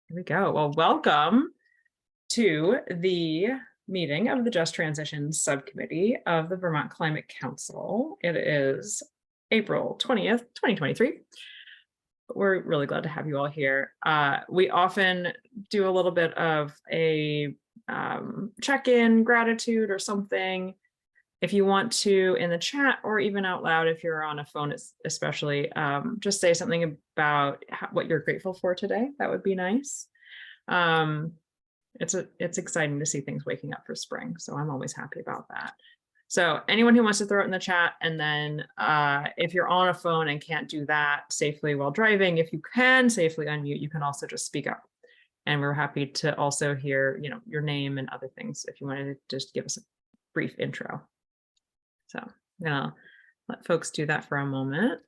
Here we go. Well, welcome to the meeting of the Just Transition Subcommittee of the Vermont Climate Council. It is April 20th, 2023. We're really glad to have you all here. We often do a little bit of a check-in, gratitude or something. If you want to, in the chat or even out loud, if you're on a phone especially, just say something about what you're grateful for today. That would be nice. It's exciting to see things waking up for spring, so I'm always happy about that. So anyone who wants to throw it in the chat, and then if you're on a phone and can't do that safely while driving, if you can safely unmute, you can also just speak up. And we're happy to also hear, your name and other things if you wanted to just give us a brief intro. So I'm gonna let folks do that for a moment.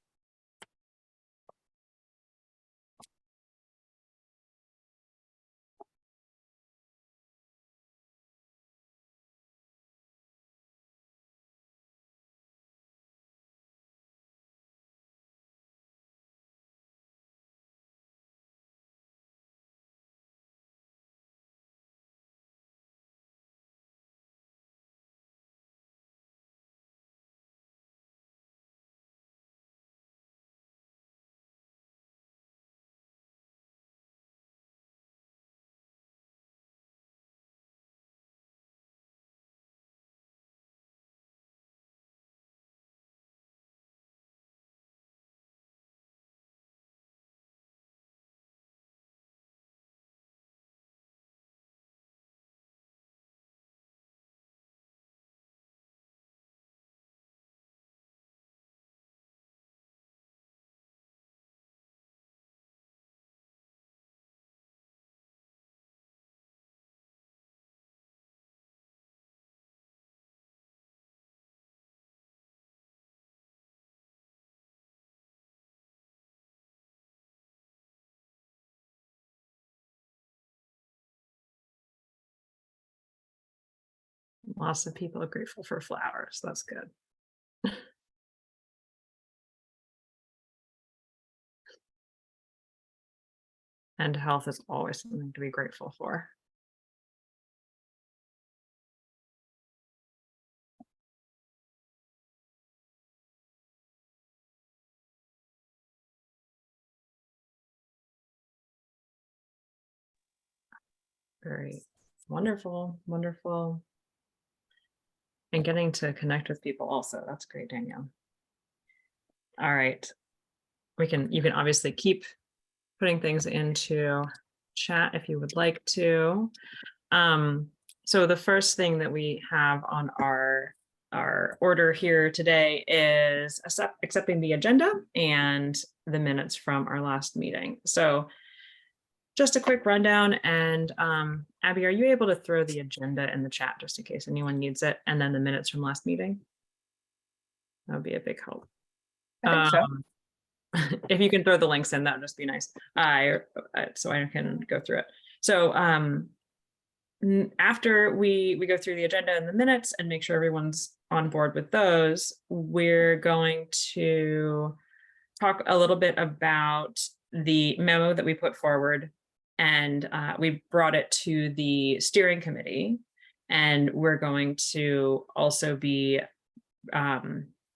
Lots of people are grateful for flowers. That's good. And health is always something to be grateful for. Very wonderful, wonderful. And getting to connect with people also. That's great, Danielle. All right. You can obviously keep putting things into chat if you would like to. So the first thing that we have on our order here today is accepting the agenda and the minutes from our last meeting. So just a quick rundown, and Abby, are you able to throw the agenda in the chat just in case anyone needs it, and then the minutes from last meeting? That would be a big help. I think so. If you can throw the links in, that would just be nice. So I can go through it. So after we go through the agenda and the minutes and make sure everyone's on board with those, we're going to talk a little bit about the memo that we put forward, and we brought it to the steering committee, and we're going to also be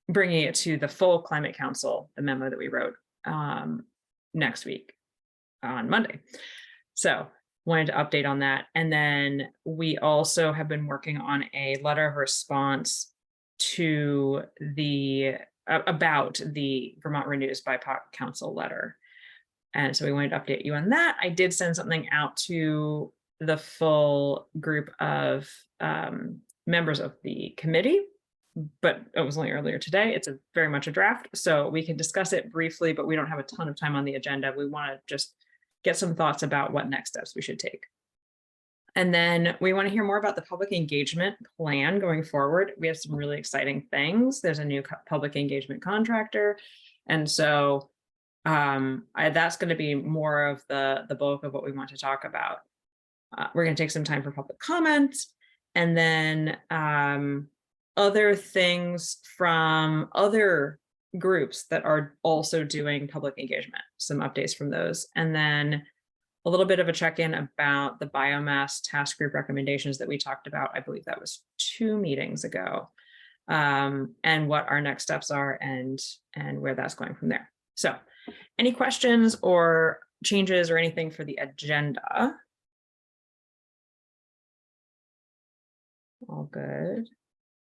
bringing it to the full climate council, the memo that we wrote next week on Monday. So wanted to update on that. And then we also have been working on a letter of response to about the Vermont Renews BIPOC Council letter. And so we wanted to update you on that. I did send something out to the full group of members of the committee, but it was only earlier today. It's very much a draft, so we can discuss it briefly, but we don't have a ton of time on the agenda. We want to just get some thoughts about what next steps we should take. And then we want to hear more about the public engagement plan going forward. We have some really exciting things. There's a new public engagement contractor. And so that's going to be more of the bulk of what we want to talk about. We're going to take some time for public comments, and then other things from other groups that are also doing public engagement, some updates from those. And then a little bit of a check-in about the biomass task group recommendations that we talked about. I believe that was 2 meetings ago, and what our next steps are and where that's going from there. So any questions or changes or anything for the agenda? All good.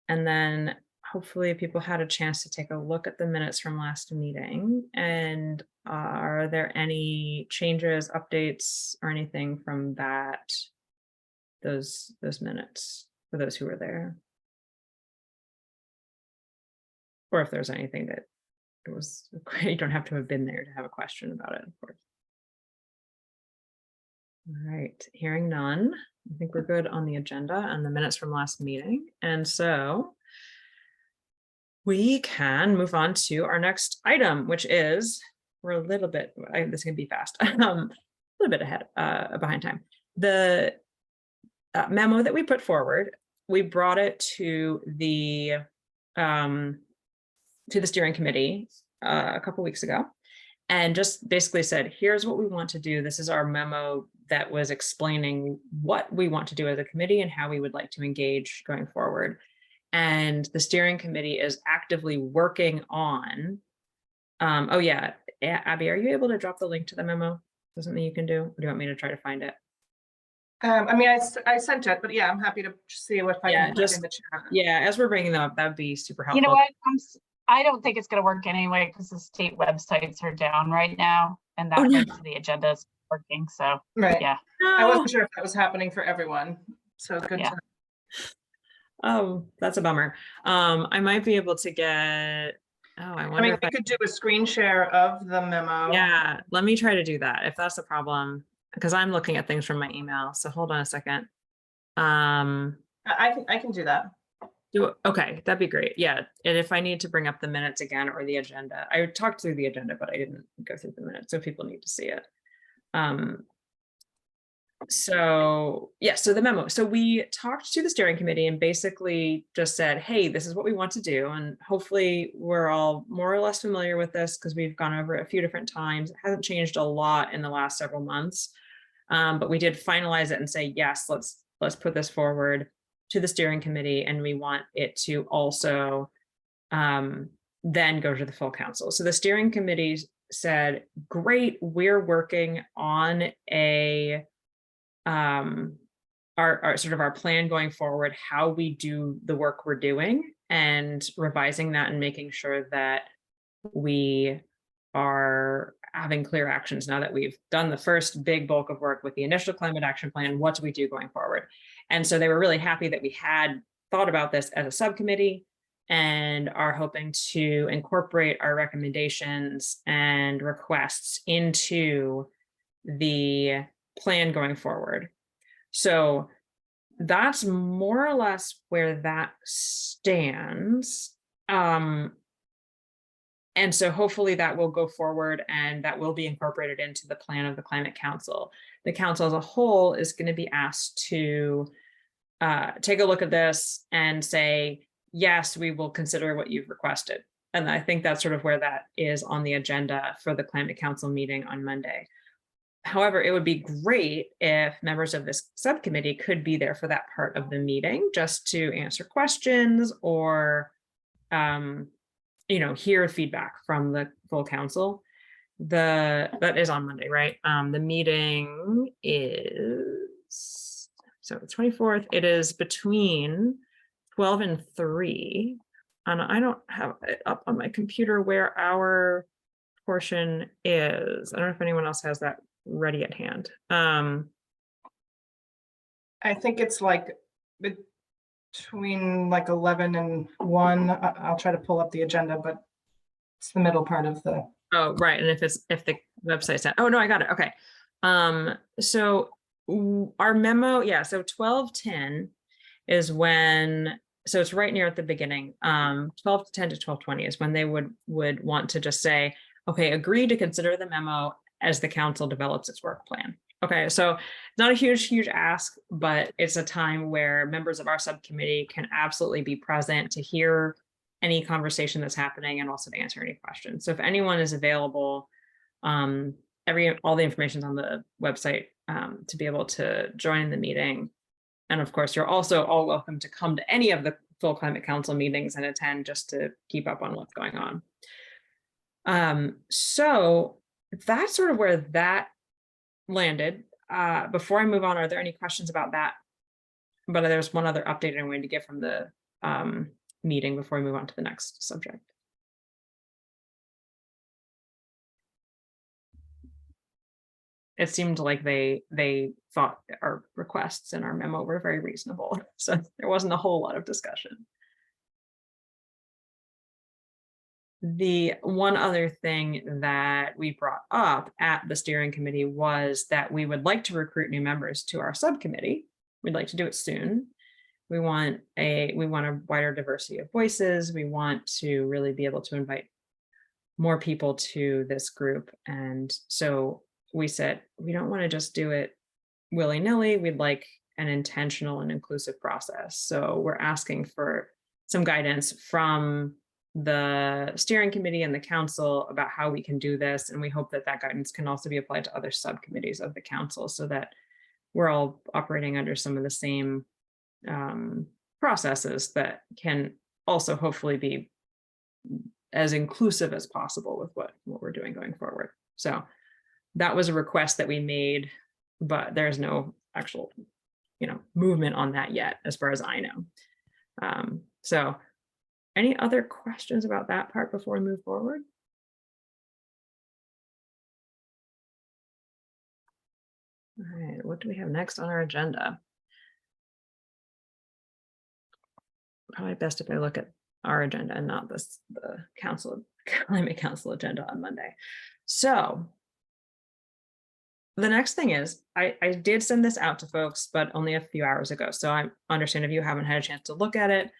And then hopefully people had a chance to take a look at the minutes from last meeting. And are there any changes, updates, or anything from that, those minutes for those who were there? Or if there's anything that it was, you don't have to have been there to have a question about it, of course. All right, hearing none, I think we're good on the agenda and the minutes from last meeting. And so we can move on to our next item, which is, we're a little bit, this can be fast, a little bit ahead, behind time. The memo that we put forward, we brought it to the steering committee a couple weeks ago, and just basically said, here's what we want to do. This is our memo that was explaining what we want to do as a committee and how we would like to engage going forward. And the steering committee is actively working on, oh yeah, Abby, are you able to drop the link to the memo? Is there something you can do? Or do you want me to try to find it? I mean, I sent it, but yeah, I'm happy to see if I can put it in the chat. Yeah, as we're bringing them up, that'd be super helpful. You know what? I don't think it's going to work anyway because the state websites are down right now, and that link to the agenda is working. So right, yeah, I wasn't sure if that was happening for everyone. So good. Yeah. Oh, that's a bummer. I might be able to get. Oh, I mean, we could do a screen share of the memo. Yeah, let me try to do that if that's the problem, because I'm looking at things from my email. So hold on a second. I can do that. Okay, that'd be great. Yeah, and if I need to bring up the minutes again or the agenda, I talked through the agenda, but I didn't go through the minutes, so people need to see it. So yeah, so the memo. So we talked to the steering committee and basically just said, hey, this is what we want to do. And hopefully we're all more or less familiar with this because we've gone over it a few different times. It hasn't changed a lot in the last several months. But we did finalize it and say, yes, let's put this forward to the steering committee, and we want it to also then go to the full council. So the steering committee said, great, we're working on a our sort of our plan going forward, how we do the work we're doing, and revising that and making sure that we are having clear actions now that we've done the first big bulk of work with the initial climate action plan. What do we do going forward? And so they were really happy that we had thought about this as a subcommittee and are hoping to incorporate our recommendations and requests into the plan going forward. So that's more or less where that stands. And so hopefully that will go forward and that will be incorporated into the plan of the Climate Council. The council as a whole is going to be asked to take a look at this and say, yes, we will consider what you've requested. And I think that's sort of where that is on the agenda for the Climate Council meeting on Monday. However, it would be great if members of this subcommittee could be there for that part of the meeting, just to answer questions or hear feedback from the full council. That is on Monday, right? The meeting is, so the 24th, it is between 12 and 3. And I don't have it up on my computer where our portion is. I don't know if anyone else has that ready at hand. I think it's like between like 11 and 1. I'll try to pull up the agenda, but it's the middle part of the. Oh, right. And if the website's not, oh no, I got it. Okay. So our memo, yeah. So 12:10 is when, so it's right near at the beginning. 12:10 to 12:20 is when they would want to just say, okay, agree to consider the memo as the council develops its work plan. Okay, so not a huge ask, but it's a time where members of our subcommittee can absolutely be present to hear any conversation that's happening and also to answer any questions. So if anyone is available at all the information's on the website to be able to join the meeting. And of course, you're also all welcome to come to any of the full Climate Council meetings and attend just to keep up on what's going on. So that's sort of where that landed. Before I move on, are there any questions about that? But there's one other update I wanted to give from the meeting before we move on to the next subject. It seemed like they thought our requests in our memo were very reasonable. So there wasn't a whole lot of discussion. The one other thing that we brought up at the steering committee was that we would like to recruit new members to our subcommittee. We'd like to do it soon. We want a wider diversity of voices. We want to really be able to invite more people to this group. And so we said, we don't want to just do it willy-nilly. We'd like an intentional and inclusive process. So we're asking for some guidance from the steering committee and the council about how we can do this. And we hope that that guidance can also be applied to other subcommittees of the council so that we're all operating under some of the same processes that can also hopefully be as inclusive as possible with what we're doing going forward. So that was a request that we made, but there's no actual, movement on that yet, as far as I know. So any other questions about that part before we move forward? All right, what do we have next on our agenda? Probably best if I look at our agenda and not the Climate Council agenda on Monday. So the next thing is, I did send this out to folks, but only a few hours ago. So I understand if you haven't had a chance to look at it.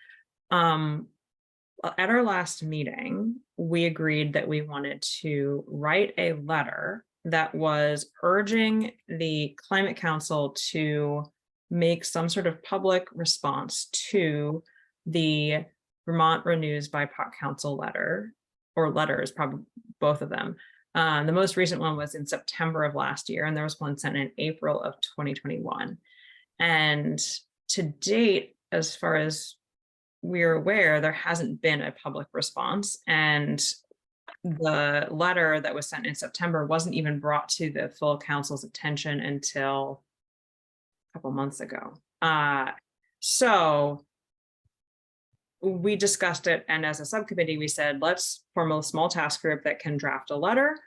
At our last meeting, we agreed that we wanted to write a letter that was urging the Climate Council to make some sort of public response to the Vermont Renews BIPOC Council letter, or letters, probably both of them. The most recent one was in September of last year, and there was one sent in April of 2021. And to date, as far as we're aware, there hasn't been a public response. And the letter that was sent in September wasn't even brought to the full council's attention until a couple months ago. So we discussed it, and as a subcommittee, we said, let's form a small task group that can draft a letter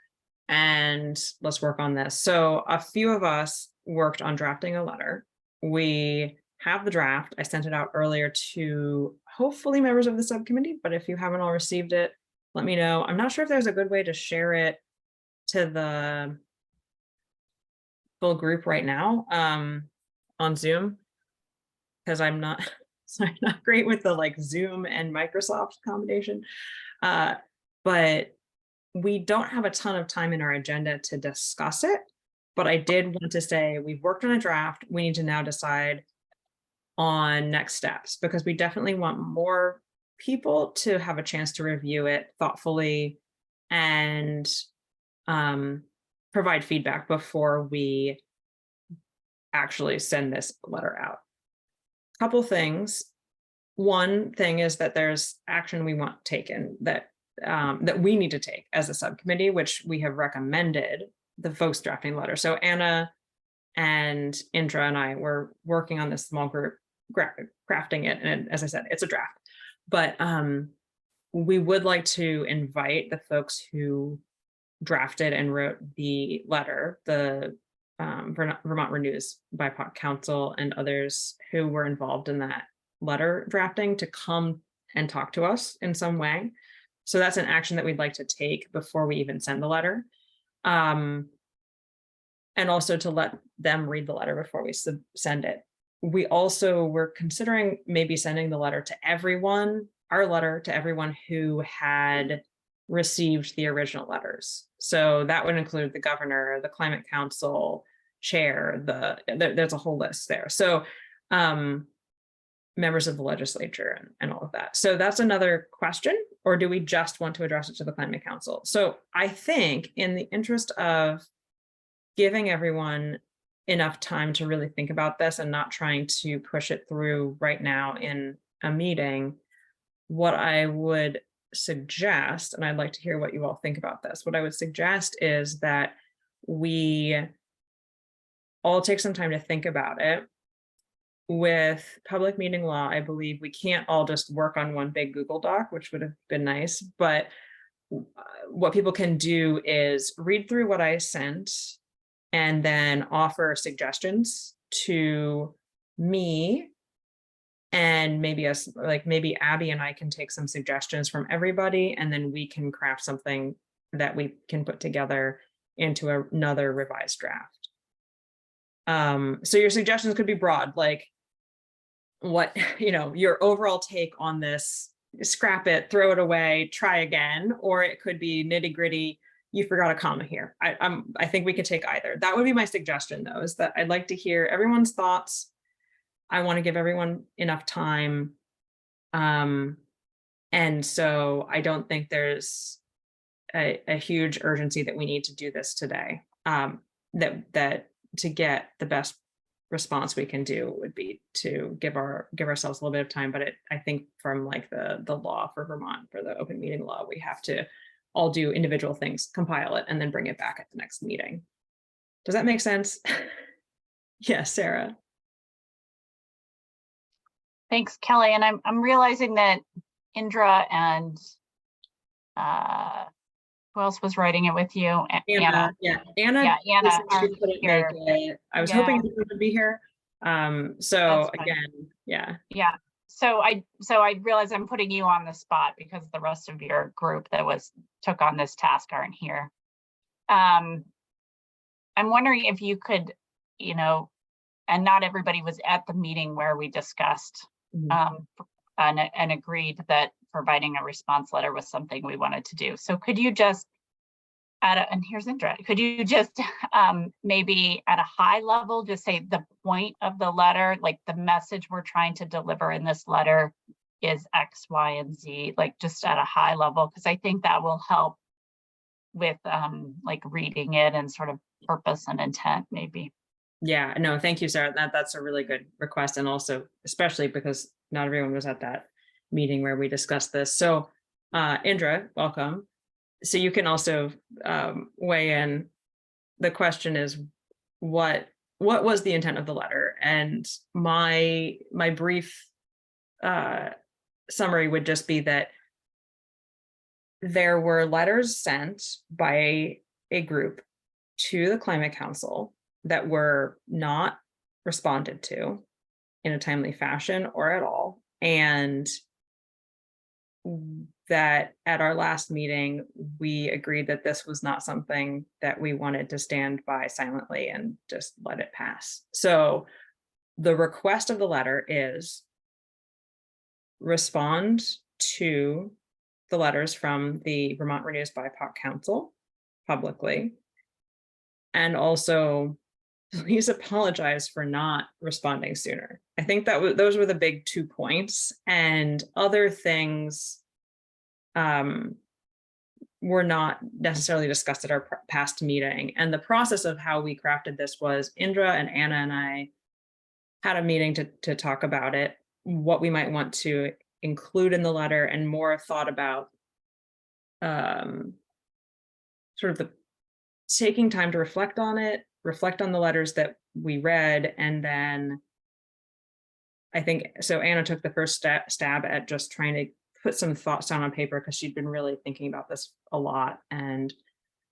and let's work on this. So a few of us worked on drafting a letter. We have the draft. I sent it out earlier to hopefully members of the subcommittee, but if you haven't all received it, let me know. I'm not sure if there's a good way to share it to the full group right now on Zoom, because I'm not great with the Zoom and Microsoft combination. But we don't have a ton of time in our agenda to discuss it. But I did want to say we've worked on a draft. We need to now decide on next steps, because we definitely want more people to have a chance to review it thoughtfully and provide feedback before we actually send this letter out. Couple things. One thing is that there's action we want taken that we need to take as a subcommittee, which we have recommended the folks drafting the letter. So Anna and Indra and I were working on this small group, crafting it. And as I said, it's a draft, but we would like to invite the folks who drafted and wrote the letter, the Vermont Renews BIPOC Council and others who were involved in that letter drafting, to come and talk to us in some way. So that's an action that we'd like to take before we even send the letter. And also to let them read the letter before we send it. We also were considering maybe sending the letter to everyone, our letter to everyone who had received the original letters. So that would include the governor, the Climate Council chair, there's a whole list there. So members of the legislature and all of that. So that's another question, or do we just want to address it to the Climate Council? So I think in the interest of giving everyone enough time to really think about this and not trying to push it through right now in a meeting, what I would suggest, and I'd like to hear what you all think about this, what I would suggest is that we all take some time to think about it. With public meeting law, I believe we can't all just work on one big Google Doc, which would have been nice, but what people can do is read through what I sent and then offer suggestions to me, and maybe us, like maybe Abby and I can take some suggestions from everybody, and then we can craft something that we can put together into another revised draft. So your suggestions could be broad, like what, your overall take on this, scrap it, throw it away, try again, or it could be nitty gritty. You forgot a comma here. I think we could take either. That would be my suggestion, though, is that I'd like to hear everyone's thoughts. I want to give everyone enough time. And so I don't think there's a huge urgency that we need to do this today. That to get the best response we can do would be to give ourselves a little bit of time. But I think from like the law for Vermont, for the open meeting law, we have to all do individual things, compile it, and then bring it back at the next meeting. Does that make sense? Yes, Sarah. Thanks, Kelly. And I'm realizing that Indra and who else was writing it with you? Anna. Yeah, Anna. Yeah, Anna She couldn't make it. I was hoping she would be here. So again, yeah. Yeah. So I realize I'm putting you on the spot because the rest of your group that took on this task aren't here. I'm wondering if you could, and not everybody was at the meeting where we discussed and agreed that providing a response letter was something we wanted to do. So could you just and here's Indra, could you just maybe at a high level, just say the point of the letter, like the message we're trying to deliver in this letter is X, Y, and Z, like just at a high level, because I think that will help with like reading it and sort of purpose and intent maybe. Yeah, no, thank you, Sarah. That's a really good request. And also, especially because not everyone was at that meeting where we discussed this. So Indra, welcome. So you can also weigh in. The question is, what was the intent of the letter? And my brief summary would just be that there were letters sent by a group to the Climate Council that were not responded to in a timely fashion or at all. And that at our last meeting, we agreed that this was not something that we wanted to stand by silently and just let it pass. So the request of the letter is respond to the letters from the Vermont Renews BIPOC Council publicly, and also please apologize for not responding sooner. I think that those were the big 2 points, and other things were not necessarily discussed at our past meeting. And the process of how we crafted this was Indra and Anna and I had a meeting to talk about it, what we might want to include in the letter, and more thought about sort of the taking time to reflect on it, reflect on the letters that we read. And then I think, so Anna took the first stab at just trying to put some thoughts down on paper because she'd been really thinking about this a lot. And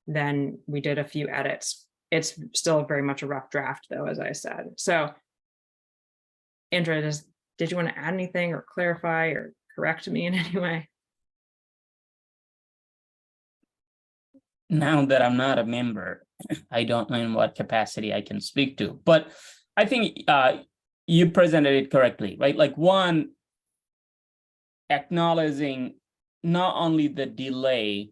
then we did a few edits. It's still very much a rough draft though, as I said. So Andrea, did you want to add anything or clarify or correct me in any way? Now that I'm not a member, I don't know in what capacity I can speak to, but I think you presented it correctly, right? Like one, acknowledging not only the delay,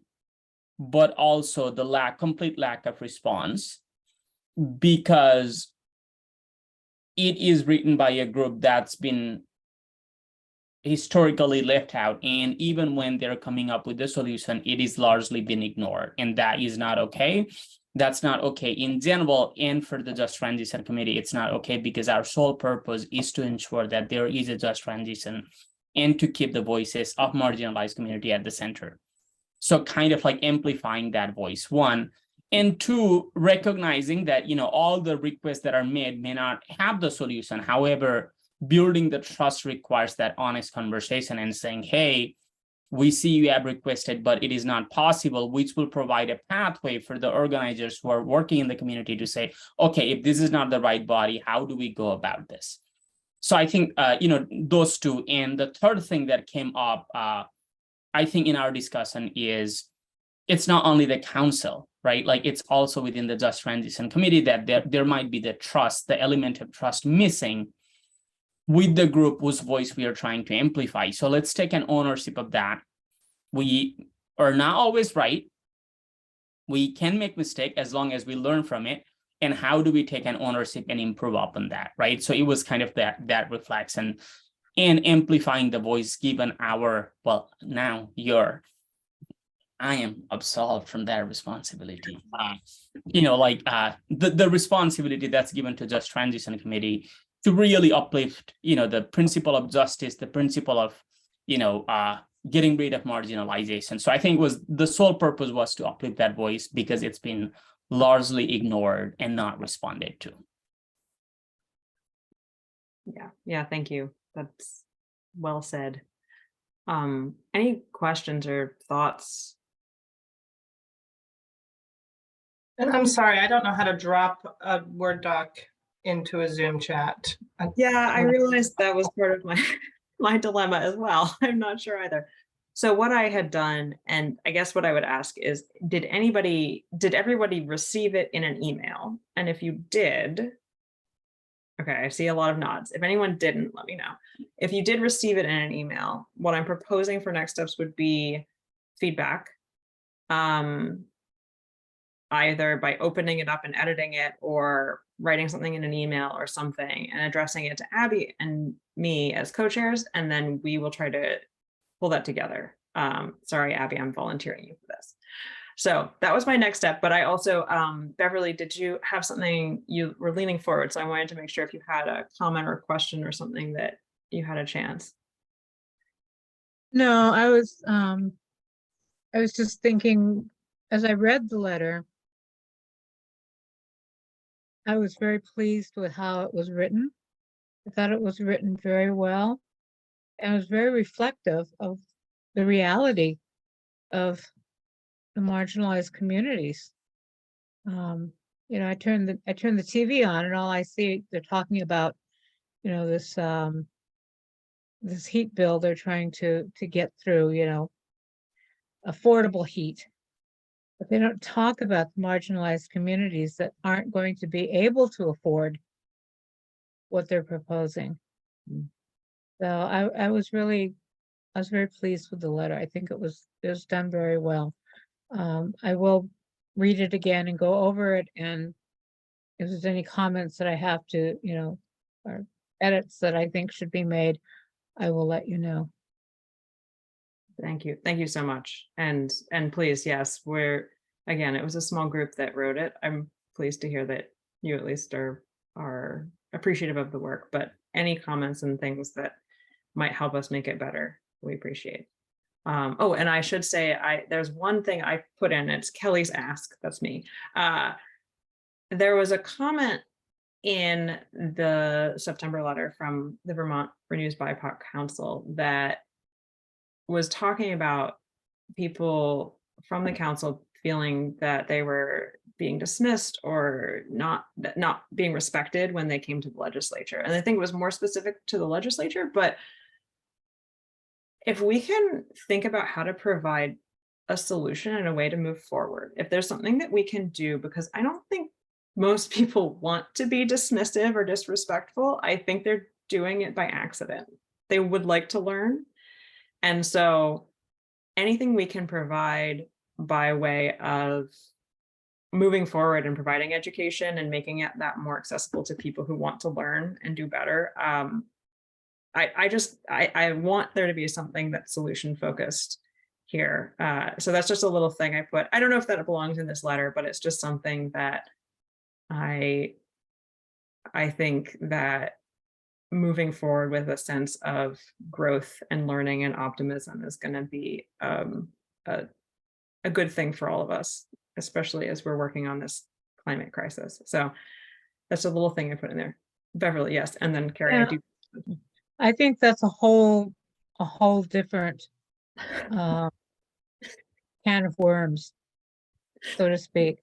but also the complete lack of response, because it is written by a group that's been historically left out, and even when they're coming up with the solution, it is largely been ignored, and that is not okay. That's not okay in general, and for the Just Transition Committee, it's not okay because our sole purpose is to ensure that there is a just transition and to keep the voices of marginalized community at the center. So kind of like amplifying that voice, one, and two, recognizing that, you know, all the requests that are made may not have the solution. However, building the trust requires that honest conversation and saying, hey, we see you have requested, but it is not possible, which will provide a pathway for the organizers who are working in the community to say, okay, if this is not the right body, how do we go about this? So I think, you know, those two. And the third thing that came up, I think in our discussion is, it's not only the council, right? Like it's also within the Just Transition Committee that there might be the trust, the element of trust missing with the group whose voice we are trying to amplify. So let's take an ownership of that. We are not always right. We can make mistake as long as we learn from it. And how do we take an ownership and improve upon that, right? So it was kind of that reflection and amplifying the voice given our, well, now I am absolved from that responsibility. You know, like the responsibility that's given to Just Transition Committee to really uplift, you know, the principle of justice, the principle of, you know, getting rid of marginalization. So I think the sole purpose was to uplift that voice because it's been largely ignored and not responded to. Yeah, thank you. That's well said. Any questions or thoughts? And I'm sorry, I don't know how to drop a Word doc into a Zoom chat. Yeah, I realized that was part of my dilemma as well. I'm not sure either. So what I had done, and I guess what I would ask is, did everybody receive it in an email? And if you did, okay, I see a lot of nods. If anyone didn't, let me know. If you did receive it in an email, what I'm proposing for next steps would be feedback. Either by opening it up and editing it, or writing something in an email or something and addressing it to Abby and me as co-chairs, and then we will try to pull that together. Sorry, Abby, I'm volunteering you for this. So that was my next step, but I also, Beverly, did you have something, you were leaning forward, so I wanted to make sure if you had a comment or question or something that you had a chance. No, I was just thinking, as I read the letter, I was very pleased with how it was written. I thought it was written very well, and it was very reflective of the reality of the marginalized communities. You know, I turned the TV on, and all I see, they're talking about, you know, this this heat bill they're trying to get through, you know, affordable heat. But they don't talk about the marginalized communities that aren't going to be able to afford what they're proposing. So I was very pleased with the letter. I think it was done very well. I will read it again and go over it, and if there's any comments that I have to, you know, or edits that I think should be made, I will let you know. Thank you so much. And please, yes, again, it was a small group that wrote it. I'm pleased to hear that you at least are appreciative of the work, but any comments and things that might help us make it better, we appreciate. Oh, and I should say, there's one thing I put in, it's Kelly's ask, that's me. There was a comment in the September letter from the Vermont Renews BIPOC Council that was talking about people from the council feeling that they were being dismissed or not being respected when they came to the legislature. And I think it was more specific to the legislature, but if we can think about how to provide a solution and a way to move forward, if there's something that we can do, because I don't think most people want to be dismissive or disrespectful. I think they're doing it by accident. They would like to learn. And so anything we can provide by way of moving forward and providing education and making it that more accessible to people who want to learn and do better. I want there to be something that's solution focused here. So that's just a little thing I put. I don't know if that belongs in this letter, but it's just something that I think that moving forward with a sense of growth and learning and optimism is going to be a good thing for all of us, especially as we're working on this climate crisis. So that's a little thing I put in there. Beverly, yes, and then Carrie, I Yeah. do. I think that's a whole different can of worms, so to speak.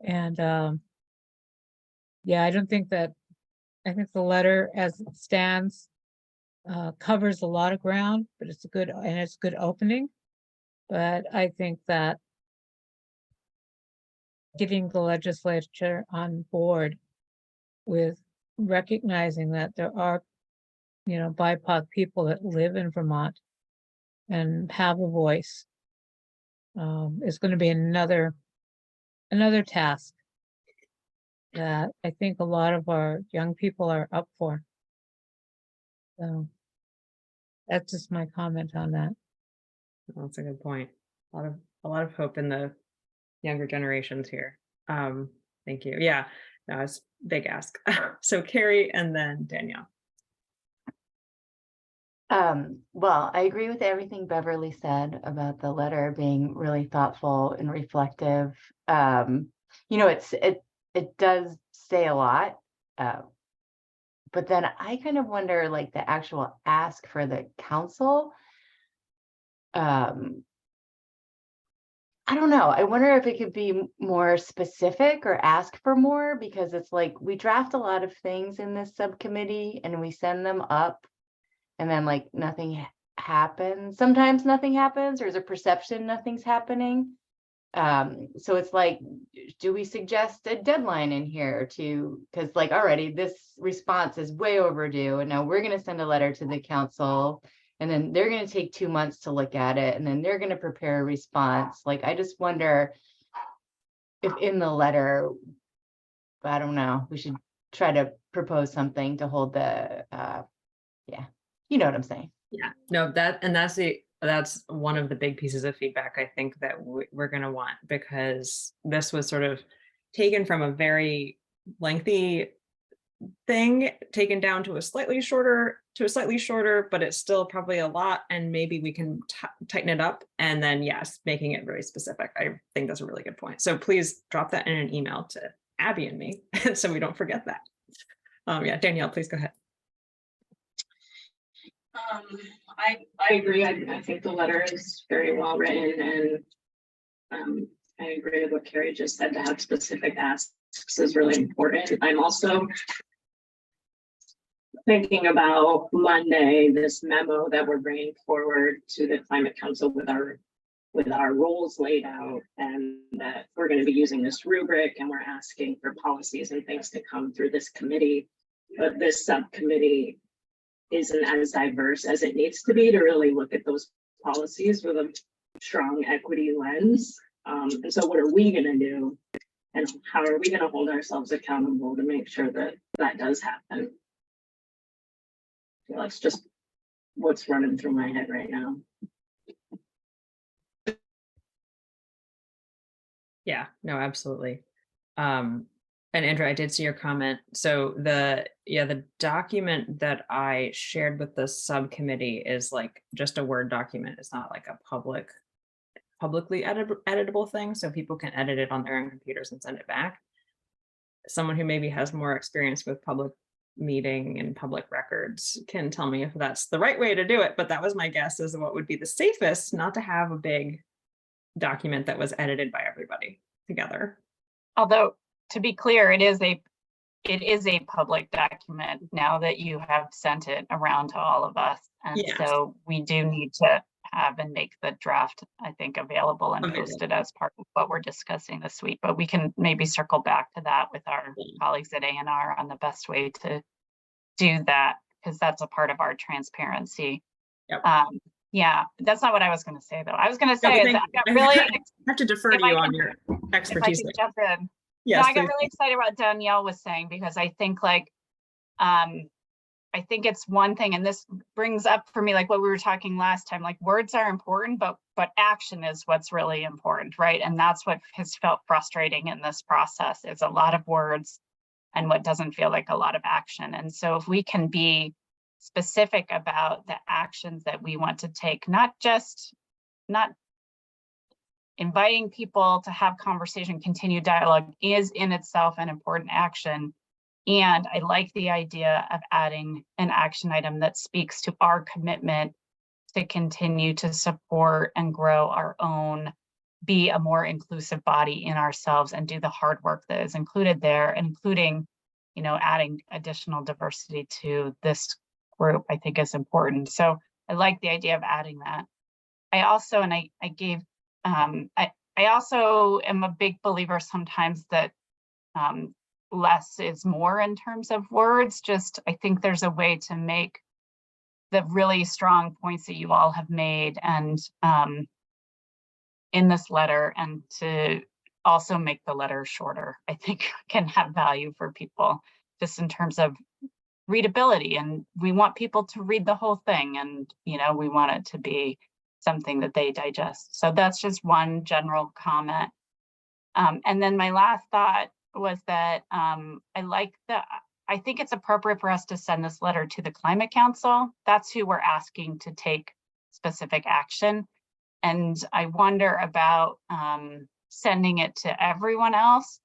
And yeah, I think the letter as it stands covers a lot of ground, but it's a good opening. But I think that getting the legislature on board with recognizing that there are, BIPOC people that live in Vermont and have a voice is going to be another task that I think a lot of our young people are up for. So that's just my comment on that. That's a good point. A lot of hope in the younger generations here. Thank you. Yeah, no, it's a big ask. So Carrie and then Danielle. Well, I agree with everything Beverly said about the letter being really thoughtful and reflective. It does say a lot, but then I kind of wonder, like, the actual ask for the council. I don't know. I wonder if it could be more specific or ask for more, because it's like we draft a lot of things in this subcommittee and we send them up and then like nothing happens. Sometimes nothing happens, or there's a perception nothing's happening. So it's like, do we suggest a deadline in here because like already this response is way overdue, and now we're going to send a letter to the council, and then they're going to take 2 months to look at it, and then they're going to prepare a response. Like, I just wonder if in the letter, I don't know, we should try to propose something to hold the, yeah, you know what I'm saying? Yeah, no, that's one of the big pieces of feedback I think that we're going to want, because this was sort of taken from a very lengthy thing, taken down to a slightly shorter, but it's still probably a lot, and maybe we can tighten it up, and then yes, making it very specific. I think that's a really good point. So please drop that in an email to Abby and me so we don't forget that. Yeah, Danielle, please go ahead. I agree. I think the letter is very well written, and I agree with what Carrie just said. To have specific asks is really important. I'm also thinking about Monday, this memo that we're bringing forward to the Climate Council with our roles laid out, and that we're going to be using this rubric, and we're asking for policies and things to come through this committee. But this subcommittee isn't as diverse as it needs to be to really look at those policies with a strong equity lens. And so what are we going to do, and how are we going to hold ourselves accountable to make sure that that does happen? That's just what's running through my head right now. Yeah, no, absolutely. And Andrew, I did see your comment. So the document that I shared with the subcommittee is like just a Word document. It's not like a publicly editable thing, so people can edit it on their own computers and send it back. Someone who maybe has more experience with public meeting and public records can tell me if that's the right way to do it, but that was my guess as what would be the safest, not to have a big document that was edited by everybody together. Although, to be clear, it is a public document now that you have sent it around to all of us. And yes. So we do need to have and make the draft, I think, available and posted as part of what we're discussing this week. But we can maybe circle back to that with our colleagues at A&R on the best way to do that, because that's a part of our transparency. Yep. Yeah, that's not what I was going to say, though. I was going to say I got really I have to defer to you on your expertise. If I can jump in. Yes, no, I got really excited about what Danielle was saying, because I think like I think it's one thing, and this brings up for me, like what we were talking last time, like words are important, but action is what's really important, right? And that's what has felt frustrating in this process, is a lot of words and what doesn't feel like a lot of action. And so if we can be specific about the actions that we want to take, not inviting people to have conversation, continue dialogue is in itself an important action. And I like the idea of adding an action item that speaks to our commitment to continue to support and grow our own, be a more inclusive body in ourselves, and do the hard work that is included there, including, you know, adding additional diversity to this group, I think is important. So I like the idea of adding that. I also, and I gave, I also am a big believer sometimes that less is more in terms of words. Just, I think there's a way to make the really strong points that you all have made and in this letter, and to also make the letter shorter, I think can have value for people, just in terms of readability. And we want people to read the whole thing, and, you know, we want it to be something that they digest. So that's just one general comment. And then my last thought was that I think it's appropriate for us to send this letter to the Climate Council. That's who we're asking to take specific action. And I wonder about sending it to everyone else,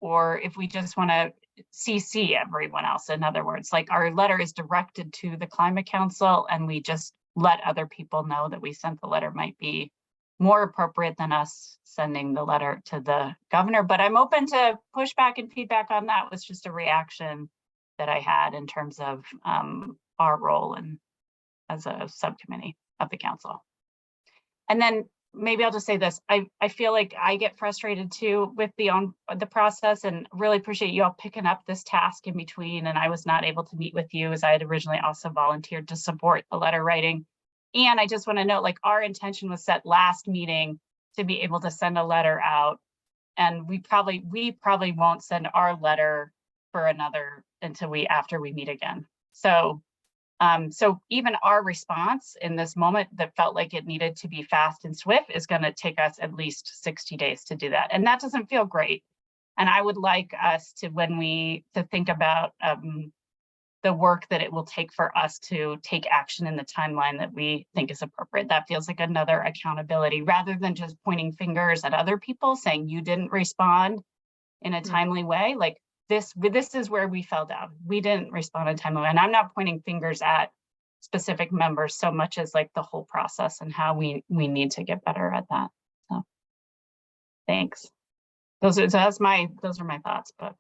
or if we just want to CC everyone else. In other words, like our letter is directed to the Climate Council, and we just let other people know that we sent the letter might be more appropriate than us sending the letter to the governor. But I'm open to pushback and feedback on that. It was just a reaction that I had in terms of our role and as a subcommittee of the council. And then maybe I'll just say this, I feel like I get frustrated too with the process, and really appreciate you all picking up this task in between. And I was not able to meet with you, as I had originally also volunteered to support the letter writing. And I just want to note, like, our intention was set last meeting to be able to send a letter out. And we probably won't send our letter for another until after we meet again. So so even our response in this moment that felt like it needed to be fast and swift is going to take us at least 60 days to do that. And that doesn't feel great. And I would like us to, to think about the work that it will take for us to take action in the timeline that we think is appropriate. That feels like another accountability, rather than just pointing fingers at other people saying you didn't respond in a timely way. Like, this is where we fell down. We didn't respond in a timely way. And I'm not pointing fingers at specific members so much as like the whole process and how we need to get better at that. So thanks. Those are my thoughts, but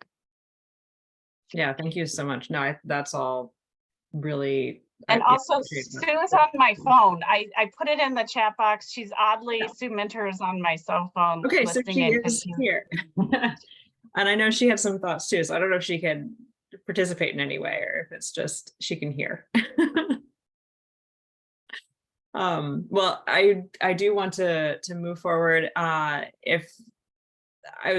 Yeah, thank you so much. No, that's all really. And also, Sue's on my phone. I put it in the chat box. She's oddly, Sue Minter is on my cell phone. Okay, so she is here. And I know she had some thoughts too, so I don't know if she can participate in any way, or if it's just she can hear. Well, I do want to move forward.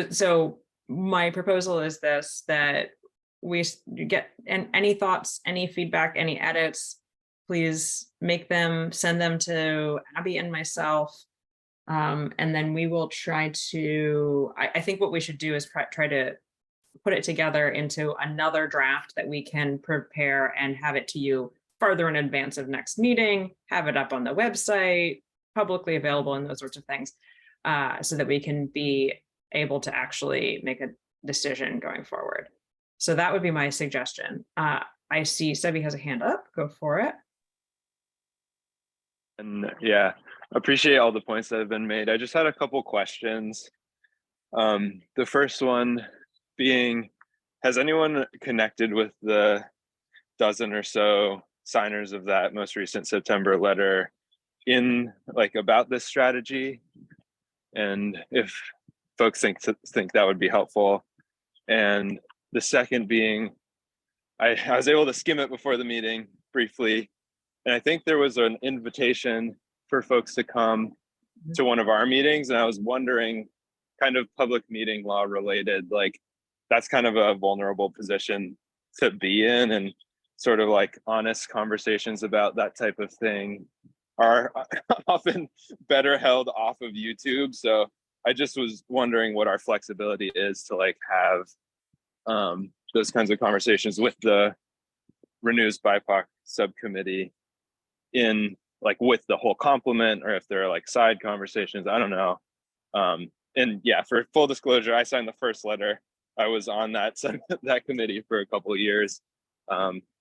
So my proposal is this, that we get any thoughts, any feedback, any edits, please make them, send them to Abby and myself. And then we will try to, I think what we should do is try to put it together into another draft that we can prepare and have it to you further in advance of next meeting, have it up on the website, publicly available, and those sorts of things, so that we can be able to actually make a decision going forward. So that would be my suggestion. I see Sebi has a hand up, go for it. And yeah, appreciate all the points that have been made. I just had a couple questions. The first one being, has anyone connected with the dozen or so signers of that most recent September letter in about this strategy? And if folks think that would be helpful. And the second being, I was able to skim it before the meeting briefly, and I think there was an invitation for folks to come to one of our meetings, and I was wondering, kind of public meeting law related, that's kind of a vulnerable position to be in, and sort of like honest conversations about that type of thing are often better held off of YouTube. So I just was wondering what our flexibility is to like have those kinds of conversations with the Renews BIPOC subcommittee in like with the whole complement, or if there are like side conversations, I don't know. And yeah, for full disclosure, I signed the first letter. I was on that committee for a couple of years.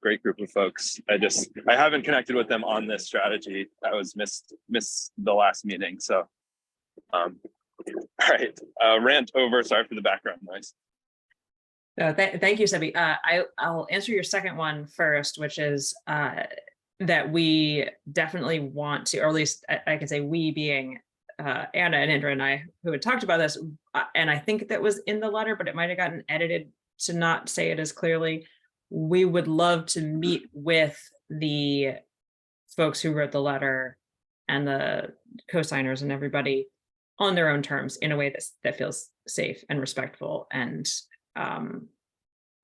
Great group of folks. I haven't connected with them on this strategy. I was missed the last meeting. So, all right, rant over. Sorry for the background noise. Thank you, Sebi. I'll answer your second one first, which is that we definitely want to, or at least I can say we being Anna and Indra and I, who had talked about this, and I think that was in the letter, but it might have gotten edited to not say it as clearly. We would love to meet with the folks who wrote the letter and the co-signers and everybody on their own terms in a way that feels safe and respectful, and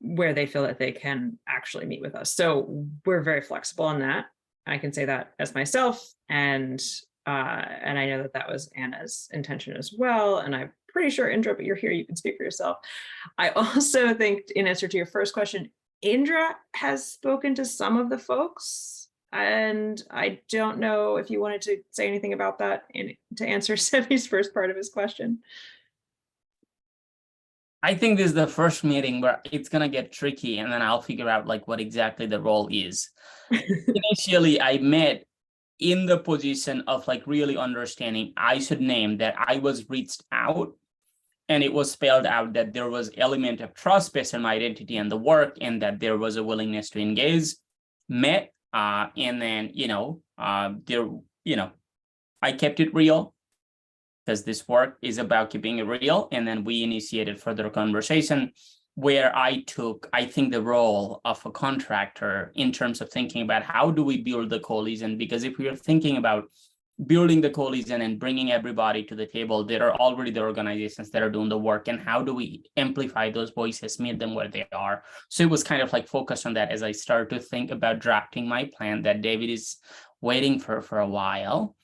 where they feel that they can actually meet with us. So we're very flexible on that. I can say that as myself, and I know that was Anna's intention as well. And I'm pretty sure, Indra, but you're here, you can speak for yourself. I also think, in answer to your first question, Indra has spoken to some of the folks, and I don't know if you wanted to say anything about that to answer Sebi's first part of his question. I think this is the first meeting where it's gonna get tricky, and then I'll figure out like what exactly the role is. Initially, I met in the position of like really understanding. I should name that I was reached out, and it was spelled out that there was element of trust based on my identity and the work, and that there was a willingness to engage. Met, and then I kept it real, because this work is about keeping it real. And then we initiated further conversation where I took, I think, the role of a contractor in terms of thinking about how do we build the coalition? Because if we are thinking about building the coalition and bringing everybody to the table, there are already the organizations that are doing the work, and how do we amplify those voices, meet them where they are? So it was kind of like focused on that as I started to think about drafting my plan that David is waiting for a while.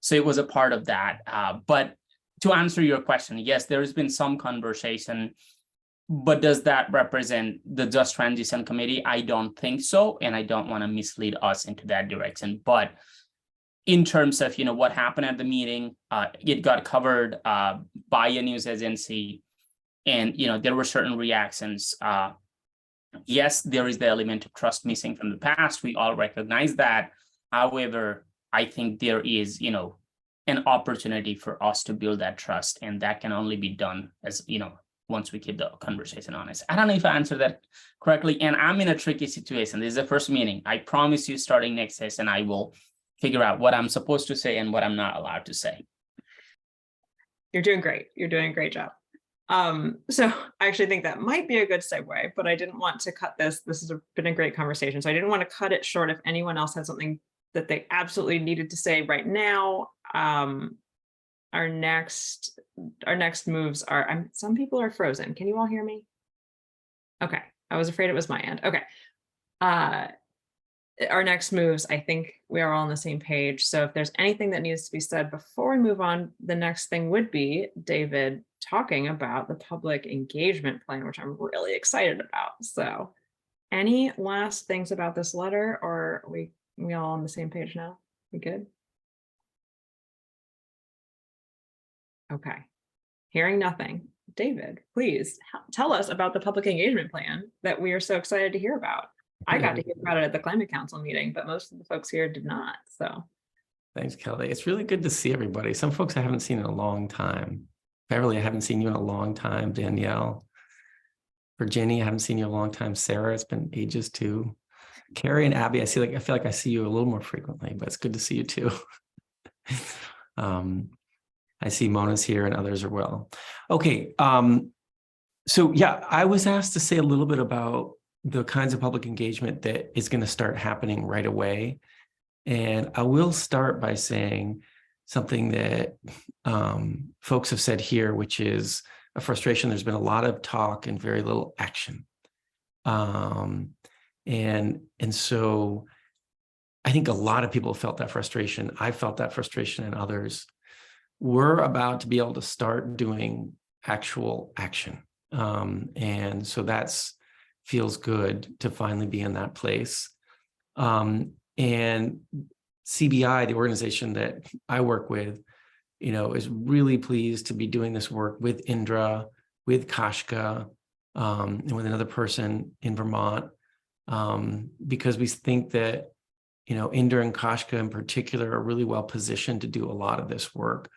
So it was a part of that. But to answer your question, yes, there has been some conversation, but does that represent the Just Transition Committee? I don't think so, and I don't want to mislead us into that direction. But in terms of what happened at the meeting, it got covered by a news agency, and there were certain reactions. Yes, there is the element of trust missing from the past. We all recognize that. However, I think there is, an opportunity for us to build that trust, and that can only be done as, once we keep the conversation honest. I don't know if I answered that correctly, and I'm in a tricky situation. This is the first meeting. I promise you, starting next session, I will figure out what I'm supposed to say and what I'm not allowed to say. You're doing great. You're doing a great job. So I actually think that might be a good segue, but I didn't want to cut this. This has been a great conversation. So I didn't want to cut it short if anyone else had something that they absolutely needed to say right now. Our next moves are, some people are frozen. Can you all hear me? Okay. I was afraid it was my end. Okay. Our next moves, I think we are all on the same page. So if there's anything that needs to be said before we move on, the next thing would be David talking about the public engagement plan, which I'm really excited about. So any last things about this letter, or are we all on the same page now? We good? Okay. Hearing nothing. David, please tell us about the public engagement plan that we are so excited to hear about. I got to hear about it at the Climate Council meeting, but most of the folks here did not. So thanks, Kelly. It's really good to see everybody. Some folks I haven't seen in a long time. Beverly, I haven't seen you in a long time. Danielle, Virginia, I haven't seen you in a long time. Sarah, it's been ages too. Carrie and Abby, I feel like I see you a little more frequently, but it's good to see you too. I see Mona's here and others are well. Okay, so yeah, I was asked to say a little bit about the kinds of public engagement that is going to start happening right away. And I will start by saying something that folks have said here, which is a frustration. There's been a lot of talk and very little action. And so I think a lot of people felt that frustration. I felt that frustration, and others. We're about to be able to start doing actual action. And so that's feels good to finally be in that place. And CBI, the organization that I work with, is really pleased to be doing this work with Indra, with Kashka, and with another person in Vermont, because we think that, Indra and Kashka in particular are really well positioned to do a lot of this work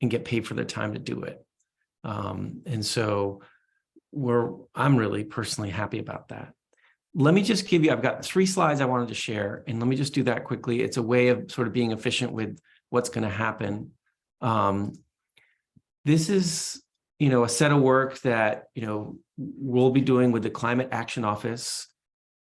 and get paid for their time to do it. And so I'm really personally happy about that. Let me just give you, I've got 3 slides I wanted to share, and let me just do that quickly. It's a way of sort of being efficient with what's going to happen. This is, a set of work that, we'll be doing with the Climate Action Office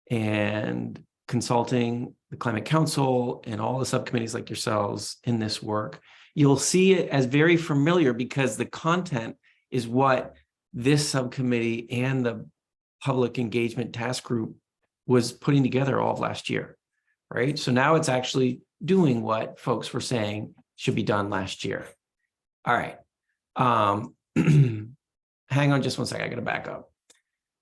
and consulting the Climate Council and all the subcommittees like yourselves in this work. You'll see it as very familiar because the content is what this subcommittee and the public engagement task group was putting together all of last year, right? So now it's actually doing what folks were saying should be done last year. All right. Hang on just one second. I got to back up.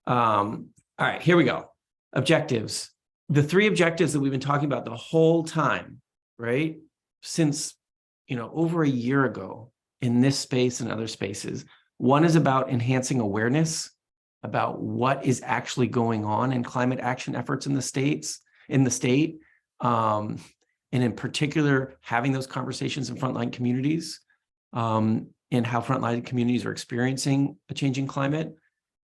All right, here we go. Objectives. The 3 objectives that we've been talking about the whole time, right? Since, over a year ago in this space and other spaces. One is about enhancing awareness about what is actually going on in climate action efforts in the state, and in particular, having those conversations in frontline communities, and how frontline communities are experiencing a changing climate,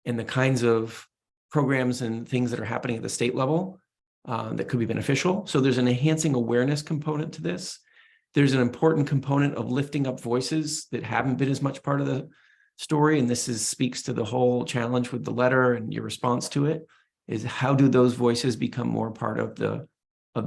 and the kinds of programs and things that are happening at the state level that could be beneficial. So there's an enhancing awareness component to this. There's an important component of lifting up voices that haven't been as much part of the story, and this speaks to the whole challenge with the letter and your response to it, is how do those voices become more part of the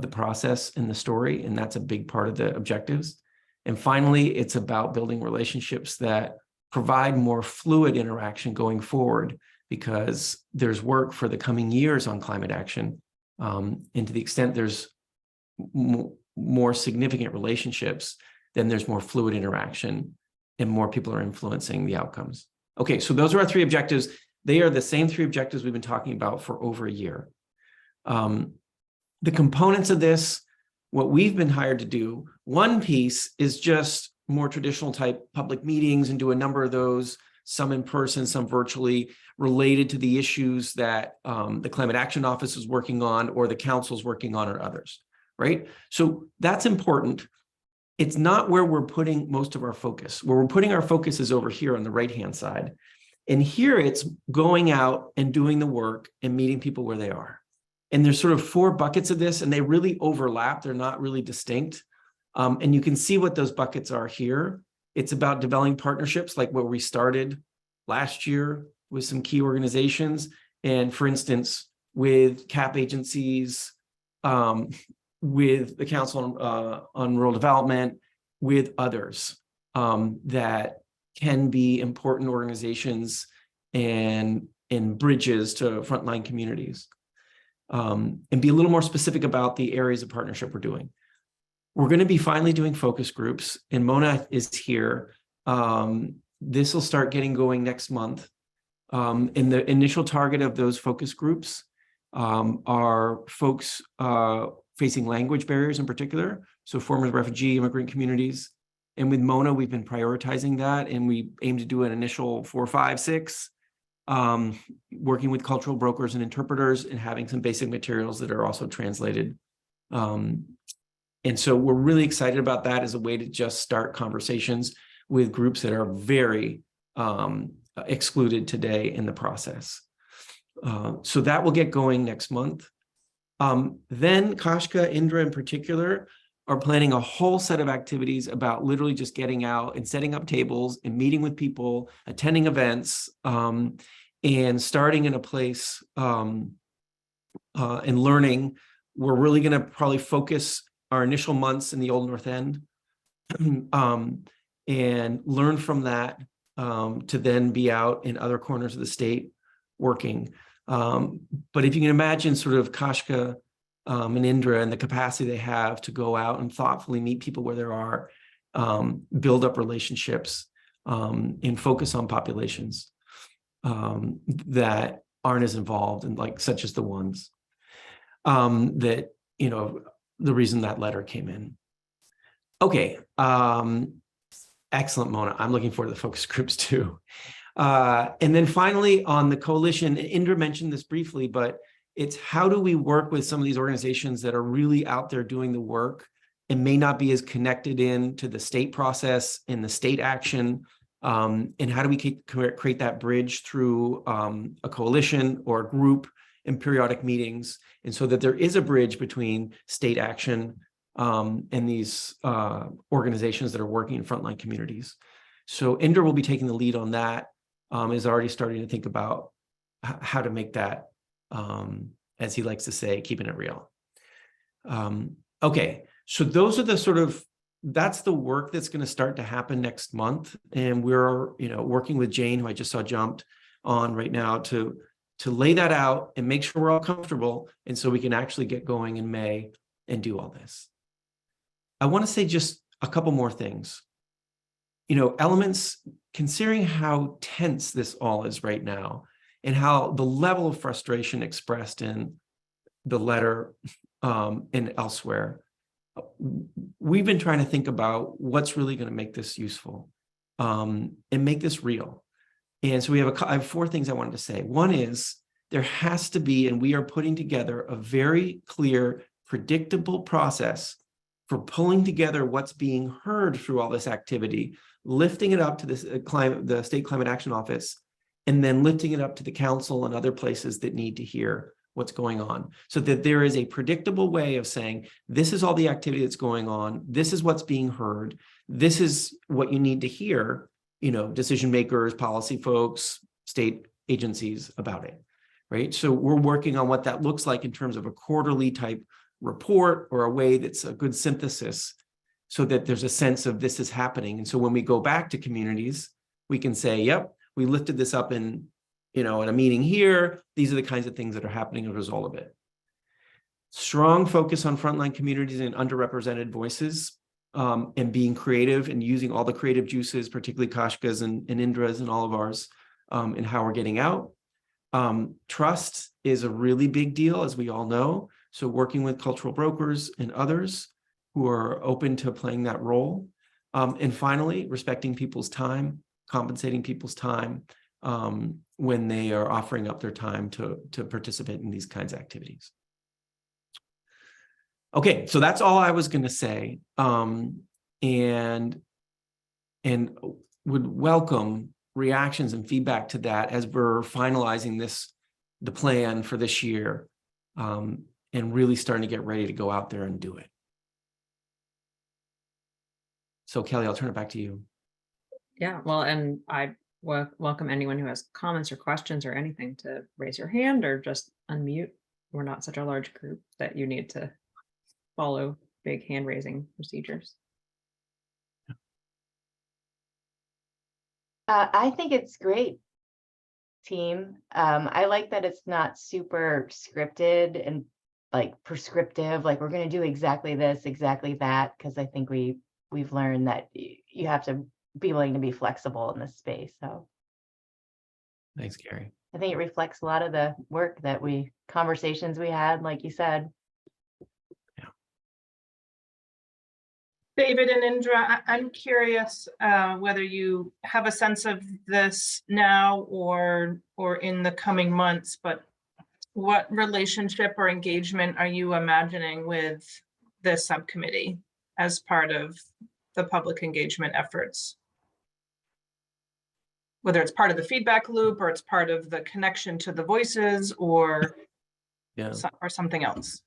process and the story, and that's a big part of the objectives. And finally, it's about building relationships that provide more fluid interaction going forward, because there's work for the coming years on climate action, and to the extent there's more significant relationships, then there's more fluid interaction and more people are influencing the outcomes. Okay, so those are our 3 objectives. They are the same 3 objectives we've been talking about for over a year. The components of this, what we've been hired to do, one piece is just more traditional type public meetings and do a number of those, some in person, some virtually, related to the issues that the Climate Action Office is working on or the council's working on or others, right? So that's important. It's not where we're putting most of our focus. Where we're putting our focus is over here on the right-hand side. And here it's going out and doing the work and meeting people where they are. And there's sort of 4 buckets of this, and they really overlap. They're not really distinct. And you can see what those buckets are here. It's about developing partnerships like where we started last year with some key organizations. And for instance, with CAP agencies, with the Council on Rural Development, with others that can be important organizations and bridges to frontline communities. And be a little more specific about the areas of partnership we're doing. We're going to be finally doing focus groups, and Mona is here. This will start getting going next month. And the initial target of those focus groups are folks facing language barriers in particular, so former refugee immigrant communities. And with Mona, we've been prioritizing that, and we aim to do an initial 4, 5, 6, working with cultural brokers and interpreters and having some basic materials that are also translated. And so we're really excited about that as a way to just start conversations with groups that are very excluded today in the process. So that will get going next month. Then Kashka, Indra in particular, are planning a whole set of activities about literally just getting out and setting up tables and meeting with people, attending events, and starting in a place and learning. We're really going to probably focus our initial months in the Old North End and learn from that to then be out in other corners of the state working. But if you can imagine sort of Kashka and Indra and the capacity they have to go out and thoughtfully meet people where they are, build up relationships, and focus on populations that aren't as involved, and like such as the ones that, you know, the reason that letter came in. Okay. Excellent, Mona. I'm looking forward to the focus groups too. And then finally on the coalition, Indra mentioned this briefly, but it's how do we work with some of these organizations that are really out there doing the work and may not be as connected in to the state process and the state action, and how do we create that bridge through a coalition or a group in periodic meetings, and so that there is a bridge between state action and these organizations that are working in frontline communities. So Indra will be taking the lead on that, is already starting to think about how to make that, as he likes to say, keeping it real. Okay, so those are the sort of, that's the work that's going to start to happen next month. And we're, you know, working with Jane, who I just saw jumped on right now, to lay that out and make sure we're all comfortable. And so we can actually get going in May and do all this. I want to say just a couple more things. You know, elements, considering how tense this all is right now and how the level of frustration expressed in the letter and elsewhere, we've been trying to think about what's really going to make this useful and make this real. And so I have 4 things I wanted to say. One is there has to be, and we are putting together a very clear, predictable process for pulling together what's being heard through all this activity, lifting it up to the State Climate Action Office, and then lifting it up to the council and other places that need to hear what's going on, so that there is a predictable way of saying, this is all the activity that's going on, this is what's being heard, this is what you need to hear, you know, decision makers, policy folks, state agencies about it, right? So we're working on what that looks like in terms of a quarterly type report or a way that's a good synthesis, so that there's a sense of this is happening. And so when we go back to communities, we can say, yep, we lifted this up in, you know, in a meeting here, these are the kinds of things that are happening as a result of it. Strong focus on frontline communities and underrepresented voices, and being creative and using all the creative juices, particularly Kashka's and Indra's and all of ours, in how we're getting out. Trust is a really big deal, as we all know. So working with cultural brokers and others who are open to playing that role. And finally, respecting people's time, compensating people's time when they are offering up their time to participate in these kinds of activities. Okay, so that's all I was going to say, and would welcome reactions and feedback to that as we're finalizing the plan for this year, and really starting to get ready to go out there and do it. So Kelly, I'll turn it back to you. Yeah, well, and I welcome anyone who has comments or questions or anything to raise your hand or just unmute. We're not such a large group that you need to follow big hand raising procedures. I think it's great, team. I like that it's not super scripted and like prescriptive, like we're going to do exactly this, exactly that, because I think we've learned that you have to be willing to be flexible in this space. So Thanks, Gary. I think it reflects a lot of the work that conversations we had, like you said. David and Indra, I'm curious whether you have a sense of this now or in the coming months, but what relationship or engagement are you imagining with this subcommittee as part of the public engagement efforts? Whether it's part of the feedback loop or it's part of the connection to the voices or something else.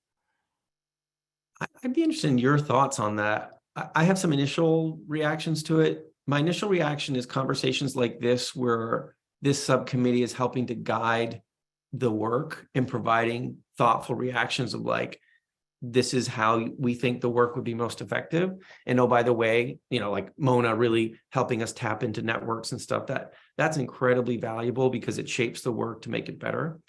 I'd be interested in your thoughts on that. I have some initial reactions to it. My initial reaction is conversations like this, where this subcommittee is helping to guide the work and providing thoughtful reactions of like, this is how we think the work would be most effective. And oh, by the way, you know, like Mona really helping us tap into networks and stuff, that's incredibly valuable because it shapes the work to make it better.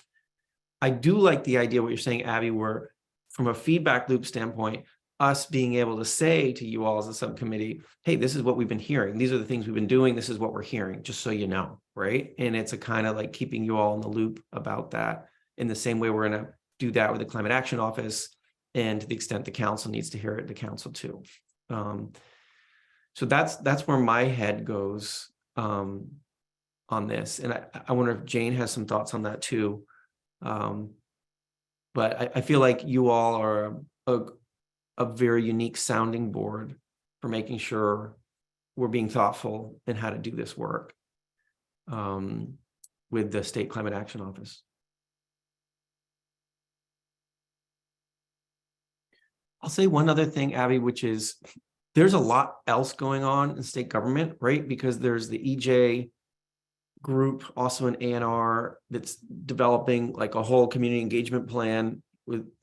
I do like the idea, what you're saying, Abby, where from a feedback loop standpoint, us being able to say to you all as a subcommittee, hey, this is what we've been hearing. These are the things we've been doing. This is what we're hearing, just so you know, right? And it's a kind of like keeping you all in the loop about that. In the same way, we're going to do that with the Climate Action Office. And to the extent the council needs to hear it, the council too. So that's where my head goes on this. And I wonder if Jane has some thoughts on that too. But I feel like you all are a very unique sounding board for making sure we're being thoughtful in how to do this work with the State Climate Action Office. I'll say one other thing, Abby, which is there's a lot else going on in state government, right? Because there's the EJ group, also an ANR that's developing like a whole community engagement plan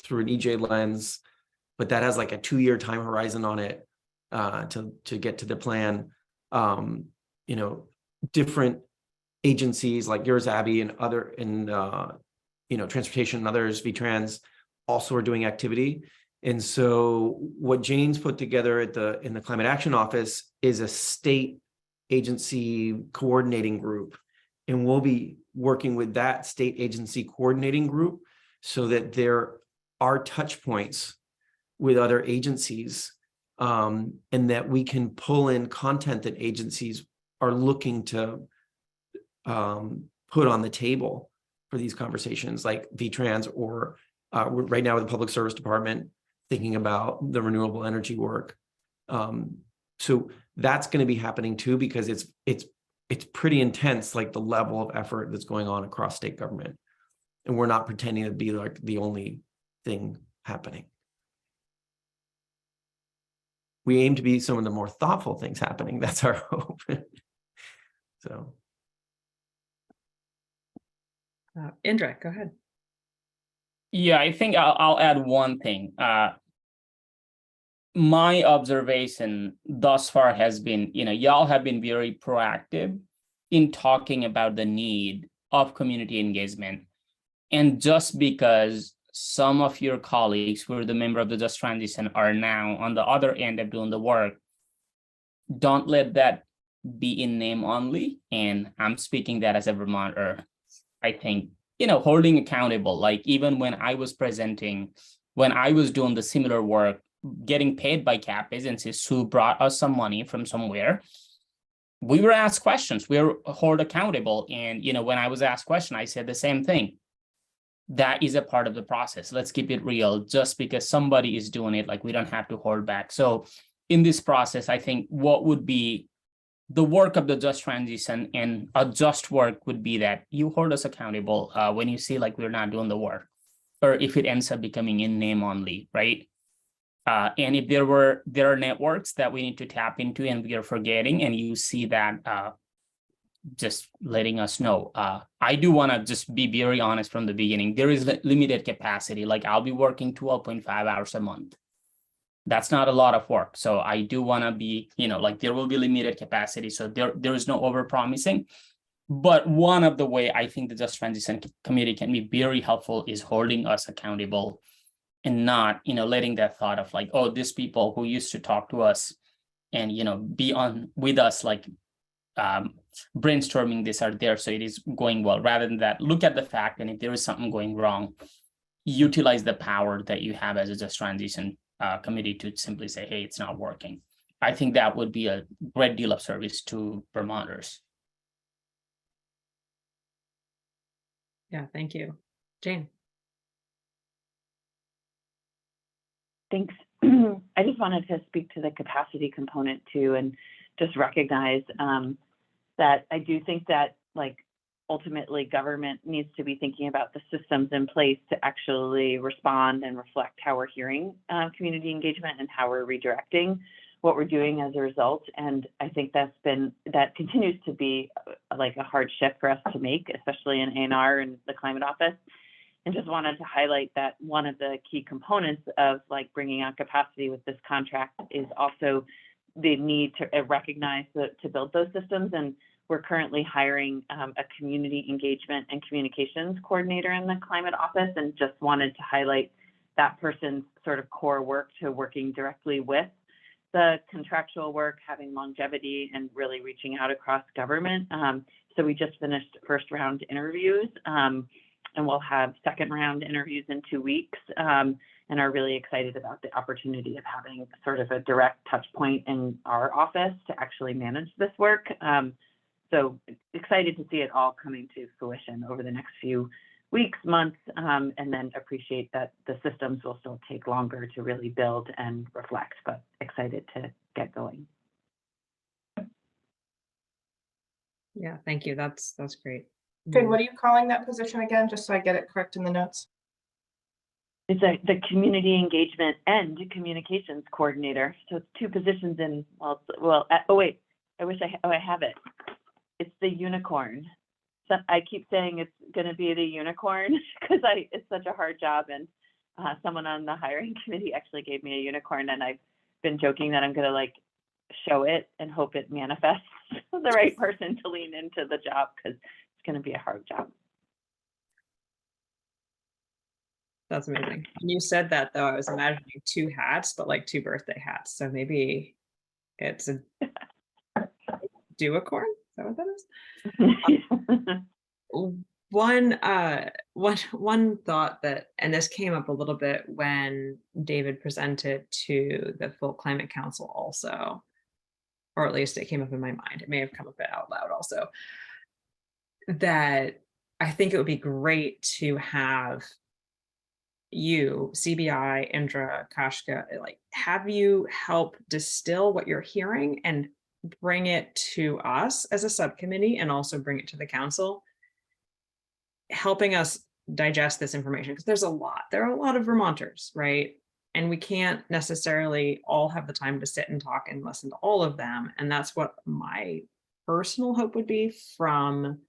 through an EJ lens, but that has like a 2-year time horizon on it to get to the plan. You know, different agencies like yours, Abby, and other you know, transportation and others, VTrans, also are doing activity. And so what Jane's put together in the Climate Action Office is a state agency coordinating group. And we'll be working with that state agency coordinating group so that there are touch points with other agencies, and that we can pull in content that agencies are looking to put on the table for these conversations, like VTrans, or right now with the Public Service Department, thinking about the renewable energy work. So that's going to be happening too, because it's pretty intense, like the level of effort that's going on across state government. And we're not pretending to be like the only thing happening. We aim to be some of the more thoughtful things happening. That's our hope. So. Indra, go ahead. Yeah, I think I'll add one thing. My observation thus far has been, you know, y'all have been very proactive in talking about the need of community engagement. And just because some of your colleagues who are the member of the Just Transition are now on the other end of doing the work, don't let that be in name only. And I'm speaking that as a Vermonter. I think, you know, holding accountable, like even when I was presenting, when I was doing the similar work, getting paid by CAP agencies who brought us some money from somewhere, we were asked questions, we were held accountable. And, you know, when I was asked questions, I said the same thing. That is a part of the process. Let's keep it real. Just because somebody is doing it, like we don't have to hold back. So in this process, I think what would be the work of the Just Transition and a just work would be that you hold us accountable when you see like we're not doing the work, or if it ends up becoming in name only, right? And if there are networks that we need to tap into and we are forgetting, and you see that, just letting us know. I do want to just be very honest from the beginning. There is limited capacity. Like I'll be working 12.5 hours a month. That's not a lot of work. So I do want to be, you know, like there will be limited capacity. So there is no over promising. But one of the way I think the Just Transition Committee can be very helpful is holding us accountable and not, you know, letting that thought of like, oh, these people who used to talk to us and, you know, be on with us, like brainstorming this are there. So it is going well. Rather than that, look at the fact, and if there is something going wrong, utilize the power that you have as a Just Transition Committee to simply say, hey, it's not working. I think that would be a great deal of service to Vermonters. Yeah, thank you. Jane. Thanks. I just wanted to speak to the capacity component too, and just recognize that I do think that like ultimately government needs to be thinking about the systems in place to actually respond and reflect how we're hearing community engagement and how we're redirecting what we're doing as a result. And I think that continues to be like a hard shift for us to make, especially in ANR and the Climate Office. And just wanted to highlight that one of the key components of like bringing on capacity with this contract is also the need to recognize to build those systems. And we're currently hiring a community engagement and communications coordinator in the climate office, and just wanted to highlight that person's sort of core work to working directly with the contractual work, having longevity, and really reaching out across government. So we just finished first round interviews, and we'll have second round interviews in 2 weeks, and are really excited about the opportunity of having sort of a direct touch point in our office to actually manage this work. So excited to see it all coming to fruition over the next few weeks, months, and then appreciate that the systems will still take longer to really build and reflect, but excited to get going. Yeah, thank you. That's great. Good. What are you calling that position again, just so I get it correct in the notes? It's the community engagement and communications coordinator. So it's 2 positions in, oh wait, I wish I have it. It's the unicorn. So I keep saying it's going to be the unicorn because it's such a hard job, and someone on the hiring committee actually gave me a unicorn, and I've been joking that I'm going to like show it and hope it manifests the right person to lean into the job, because it's going to be a hard job. That's amazing. When you said that, though, I was imagining 2 hats, but like 2 birthday hats. So maybe it's a do-a-corn. Is that what that is? One thought that, and this came up a little bit when David presented to the full Climate Council also, or at least it came up in my mind. It may have come up out loud also, that I think it would be great to have you, CBI, Indra, Kashka, like have you help distill what you're hearing and bring it to us as a subcommittee, and also bring it to the council, helping us digest this information, because there are a lot of Vermonters, right? And we can't necessarily all have the time to sit and talk and listen to all of them. And that's what my personal hope would be from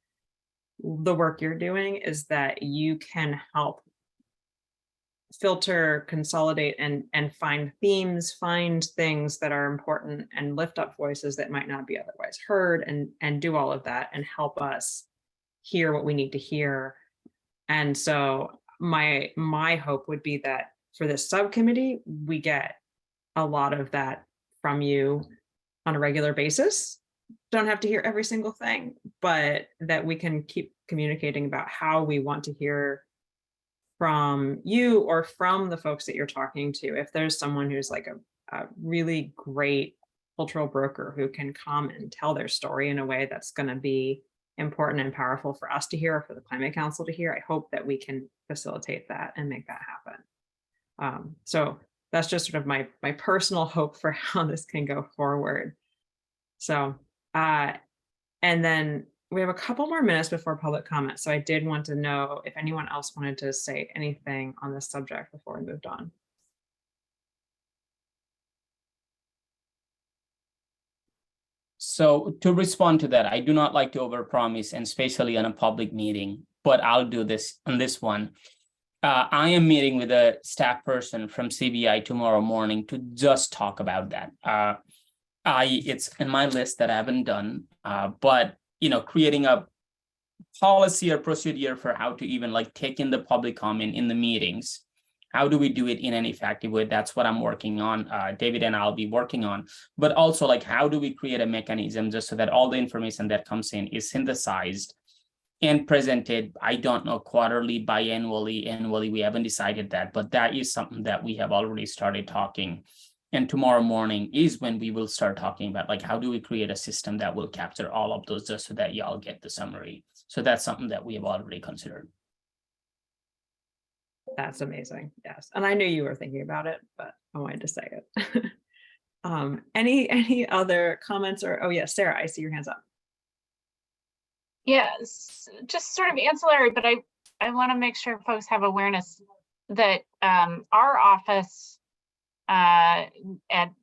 the work you're doing, is that you can help filter, consolidate, and find themes, find things that are important, and lift up voices that might not be otherwise heard, and do all of that and help us hear what we need to hear. And so my hope would be that for this subcommittee, we get a lot of that from you on a regular basis. Don't have to hear every single thing, but that we can keep communicating about how we want to hear from you, or from the folks that you're talking to. If there's someone who's like a really great cultural broker who can come and tell their story in a way that's going to be important and powerful for us to hear, or for the Climate Council to hear, I hope that we can facilitate that and make that happen. So that's just sort of my personal hope for how this can go forward. So, and then we have a couple more minutes before public comment. So I did want to know if anyone else wanted to say anything on this subject before we moved on. So to respond to that, I do not like to overpromise, and especially on a public meeting, but I'll do this on this one. I am meeting with a staff person from CBI tomorrow morning to just talk about that. It's in my list that I haven't done, but creating a policy or procedure for how to even like take in the public comment in the meetings. How do we do it in an effective way? That's what I'm working on. David and I'll be working on, but also like, how do we create a mechanism just so that all the information that comes in is synthesized and presented? I don't know, quarterly, biannually, annually, we haven't decided that, but that is something that we have already started talking. And tomorrow morning is when we will start talking about like, how do we create a system that will capture all of those just so that y'all get the summary. So that's something that we have already considered. That's amazing. Yes. And I knew you were thinking about it, but I wanted to say it. Any other comments, or, oh yes, Sarah, I see your hands up. Yes, just sort of ancillary, but I want to make sure folks have awareness that our office at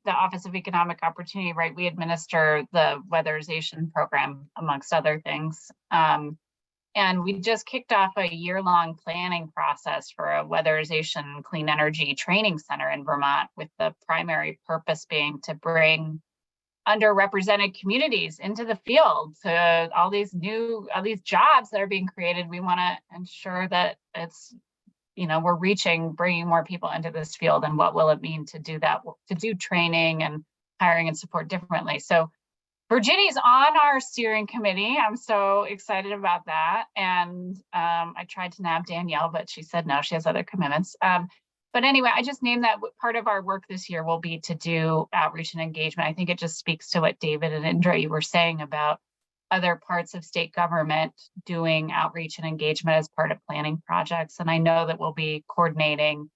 the Office of Economic Opportunity, right, we administer the weatherization program, amongst other things. And we just kicked off a year-long planning process for a weatherization clean energy training center in Vermont, with the primary purpose being to bring underrepresented communities into the field, to all these jobs that are being created. We want to ensure that it's, we're bringing more people into this field, and what will it mean to do that, to do training and hiring and support differently. So Virginia's on our steering committee. I'm so excited about that. And I tried to nab Danielle, but she said no, she has other commitments. But anyway, I just named that part of our work this year will be to do outreach and engagement. I think it just speaks to what David and Indra, you were saying about other parts of state government doing outreach and engagement as part of planning projects. And I know that we'll be coordinating,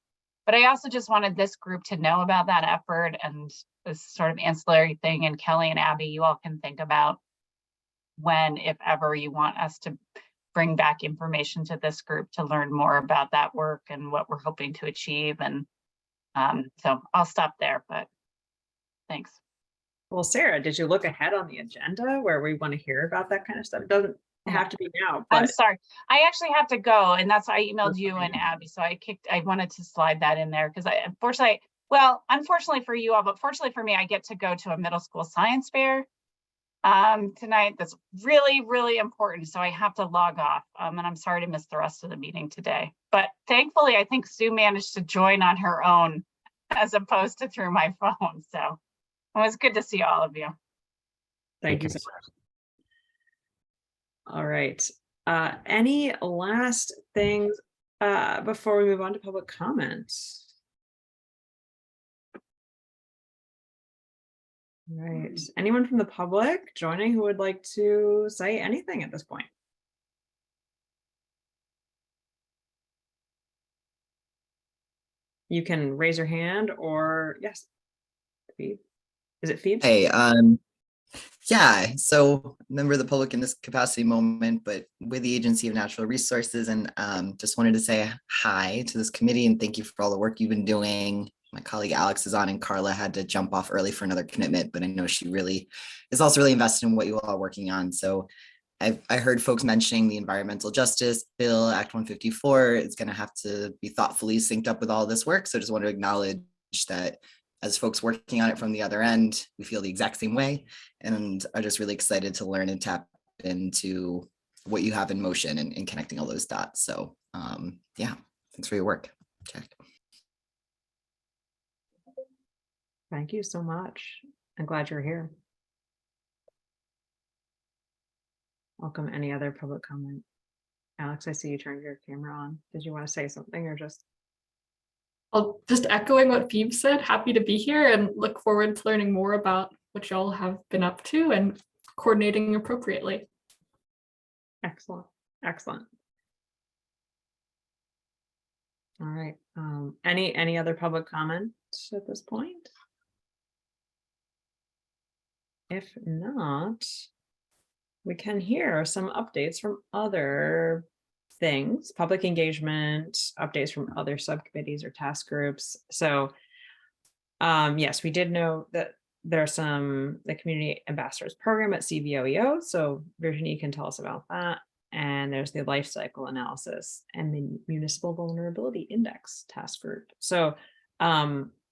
but I also just wanted this group to know about that effort and this sort of ancillary thing. And Kelly and Abby, you all can think about when, if ever, you want us to bring back information to this group to learn more about that work and what we're hoping to achieve. And so I'll stop there, but thanks. Well, Sarah, did you look ahead on the agenda where we want to hear about that kind of stuff? It doesn't have to be now, but I'm sorry. I actually have to go, and that's why I emailed you and Abby. So I wanted to slide that in there because unfortunately for you all, but fortunately for me, I get to go to a middle school science fair tonight. That's really, really important. So I have to log off. And I'm sorry to miss the rest of the meeting today. But thankfully, I think Sue managed to join on her own as opposed to through my phone. So it was good to see all of you. thank you so much. All right. Any last things before we move on to public comments? All right. Anyone from the public joining who would like to say anything at this point? You can raise your hand or yes. Phoebe. Is it Phoebe? Hey, yeah, so member of the public in this capacity moment, but with the Agency of Natural Resources, and just wanted to say hi to this committee and thank you for all the work you've been doing. My colleague Alex is on and Carla had to jump off early for another commitment, but I know she really is also really invested in what you all are working on. So I heard folks mentioning the Environmental Justice Bill, Act 154. It's going to have to be thoughtfully synced up with all this work. So I just want to acknowledge that as folks working on it from the other end, we feel the exact same way and are just really excited to learn and tap into what you have in motion and connecting all those dots. So yeah, thanks for your work. Check. Thank you so much. I'm glad you're here. Welcome. Any other public comment? Alex, I see you turned your camera on. Did you want to say something or just? I'll just echoing what Phoebe said, happy to be here and look forward to learning more about what y'all have been up to and coordinating appropriately. Excellent. Excellent. All right. Any other public comments at this point? If not, we can hear some updates from other things, public engagement, updates from other subcommittees or task groups. So yes, we did know that there's the community ambassadors program at CVOEO. So Virginie can tell us about that. And there's the life cycle analysis and the municipal vulnerability index task group. So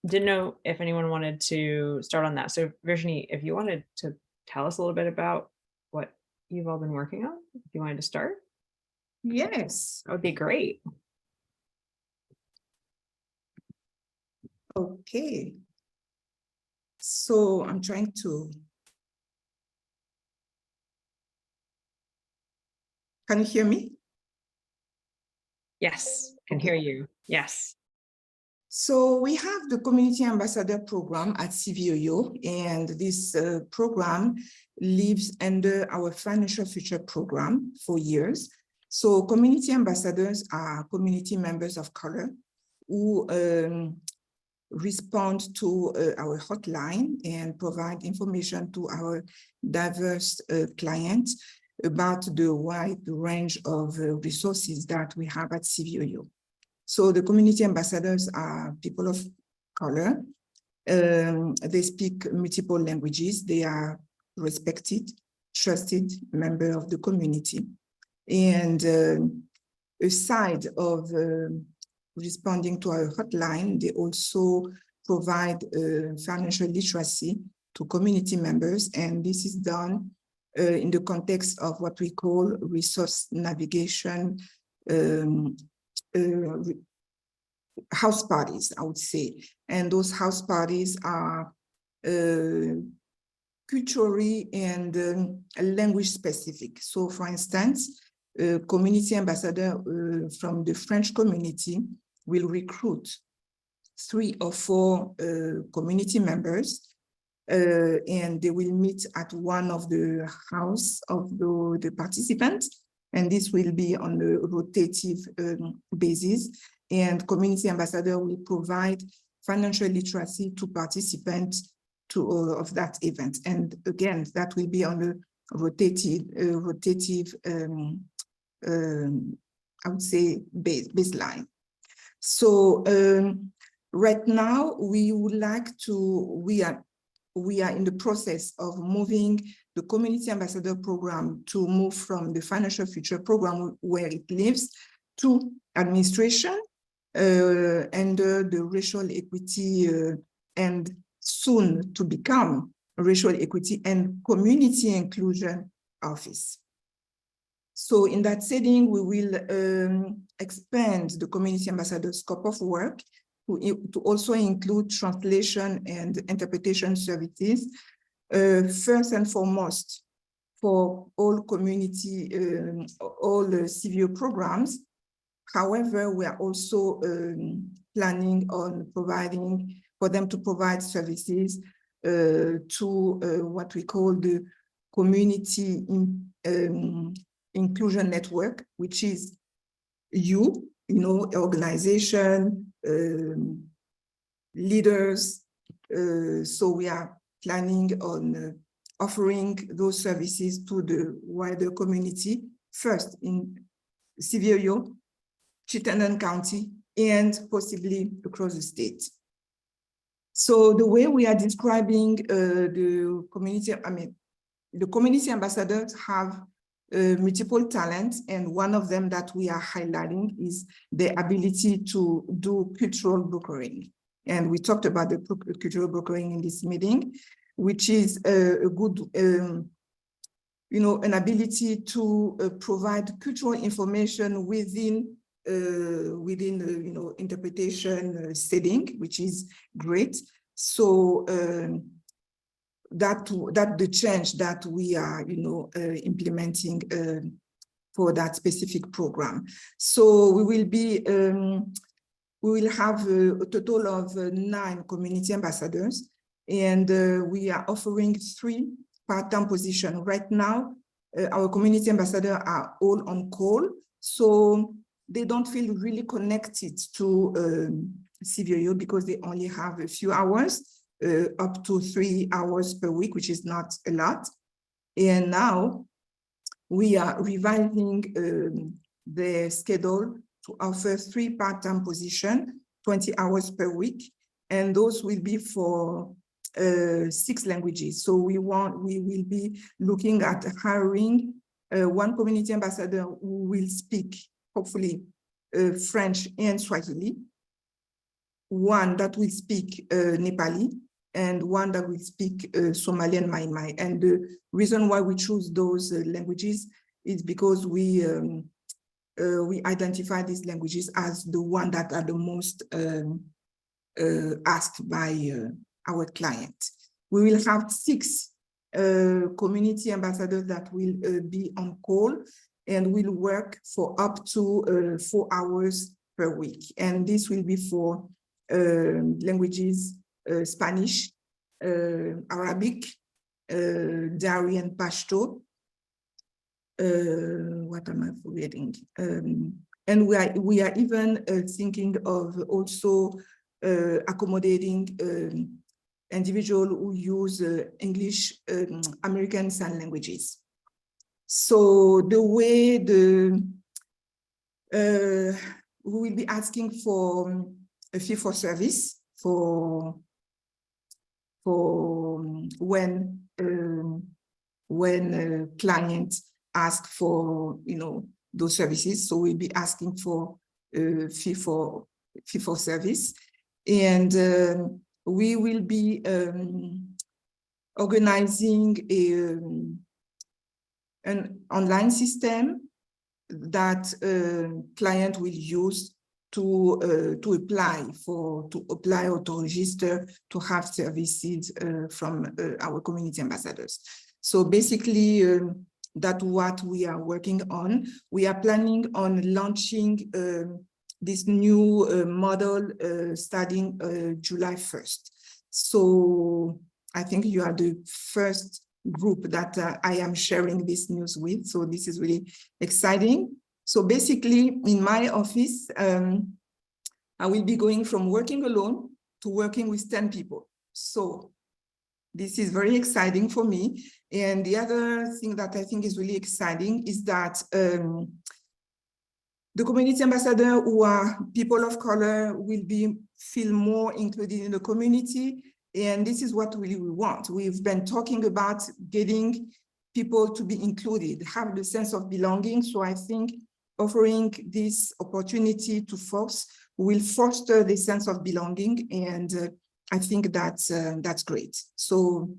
didn't know if anyone wanted to start on that. So Virginie, if you wanted to tell us a little bit about what you've all been working on, if you wanted to start. Yes. That would be great. Okay. So I'm trying to. Can you hear me? Yes, can hear you. Yes. So we have the Community Ambassador Program at CVOEO, and this program lives under our Financial Future Program for years. So community ambassadors are community members of color who respond to our hotline and provide information to our diverse clients about the wide range of resources that we have at CVOEO. So the community ambassadors are people of color. They speak multiple languages. They are respected, trusted member of the community. And aside of responding to our hotline, they also provide financial literacy to community members, and this is done in the context of what we call resource navigation house parties, I would say. And those house parties are culturally and language specific. So for instance, a community ambassador from the French community will recruit 3 or 4 community members, and they will meet at one of the house of the participants, and this will be on a rotative basis, and community ambassador will provide financial literacy to participants of that event. And again, that will be on a rotative I would say baseline. So right now we would like to, we are in the process of moving the community ambassador program to move from the financial future program where it lives to administration under the racial equity and soon to become racial equity and community inclusion office. So in that setting, we will expand the community ambassador scope of work to also include translation and interpretation services, first and foremost for all community, all CVO programs. However, we are also planning on providing for them to provide services to what we call the community inclusion network, which is organization, leaders. So we are planning on offering those services to the wider community, first in CVO, Chittenden County, and possibly across the state. So the way we are describing the community, the community ambassadors have multiple talents, and one of them that we are highlighting is the ability to do cultural brokering. And we talked about the cultural brokering in this meeting, which is a good, an ability to provide cultural information within interpretation setting, which is great. So that the change that we are, implementing for that specific program. So we will be, we will have a total of 9 community ambassadors, and we are offering 3 part-time positions. Right now, our community ambassadors are all on call, so they don't feel really connected to CVO because they only have a few hours, up to 3 hours per week, which is not a lot. And now we are revising the schedule to offer 3 part-time positions, 20 hours per week, and those will be for 6 languages. So we will be looking at hiring 1 community ambassador who will speak, hopefully, French and Swahili, 1 that will speak Nepali, and 1 that will speak Somali and Mai. And the reason why we choose those languages is because we identify these languages as the one that are the most asked by our client. We will have 6 community ambassadors that will be on call and will work for up to 4 hours per week. And this will be for languages, Spanish, Arabic, Dari and Pashto. What am I forgetting? And we are even thinking of also accommodating individuals who use English, American Sign Languages. So the way we will be asking for a fee for service for when clients ask for those services. So we'll be asking for fee for service, and we will be organizing an online system that client will use to apply or to register to have services from our community ambassadors. So basically, that's what we are working on. We are planning on launching this new model starting July 1st. So I think you are the first group that I am sharing this news with. So this is really exciting. So basically in my office, I will be going from working alone to working with 10 people. So this is very exciting for me. And the other thing that I think is really exciting is that the community ambassador who are people of color will feel more included in the community. And this is what we want. We've been talking about getting people to be included, have the sense of belonging. So I think offering this opportunity to folks will foster the sense of belonging. And I think that's great. So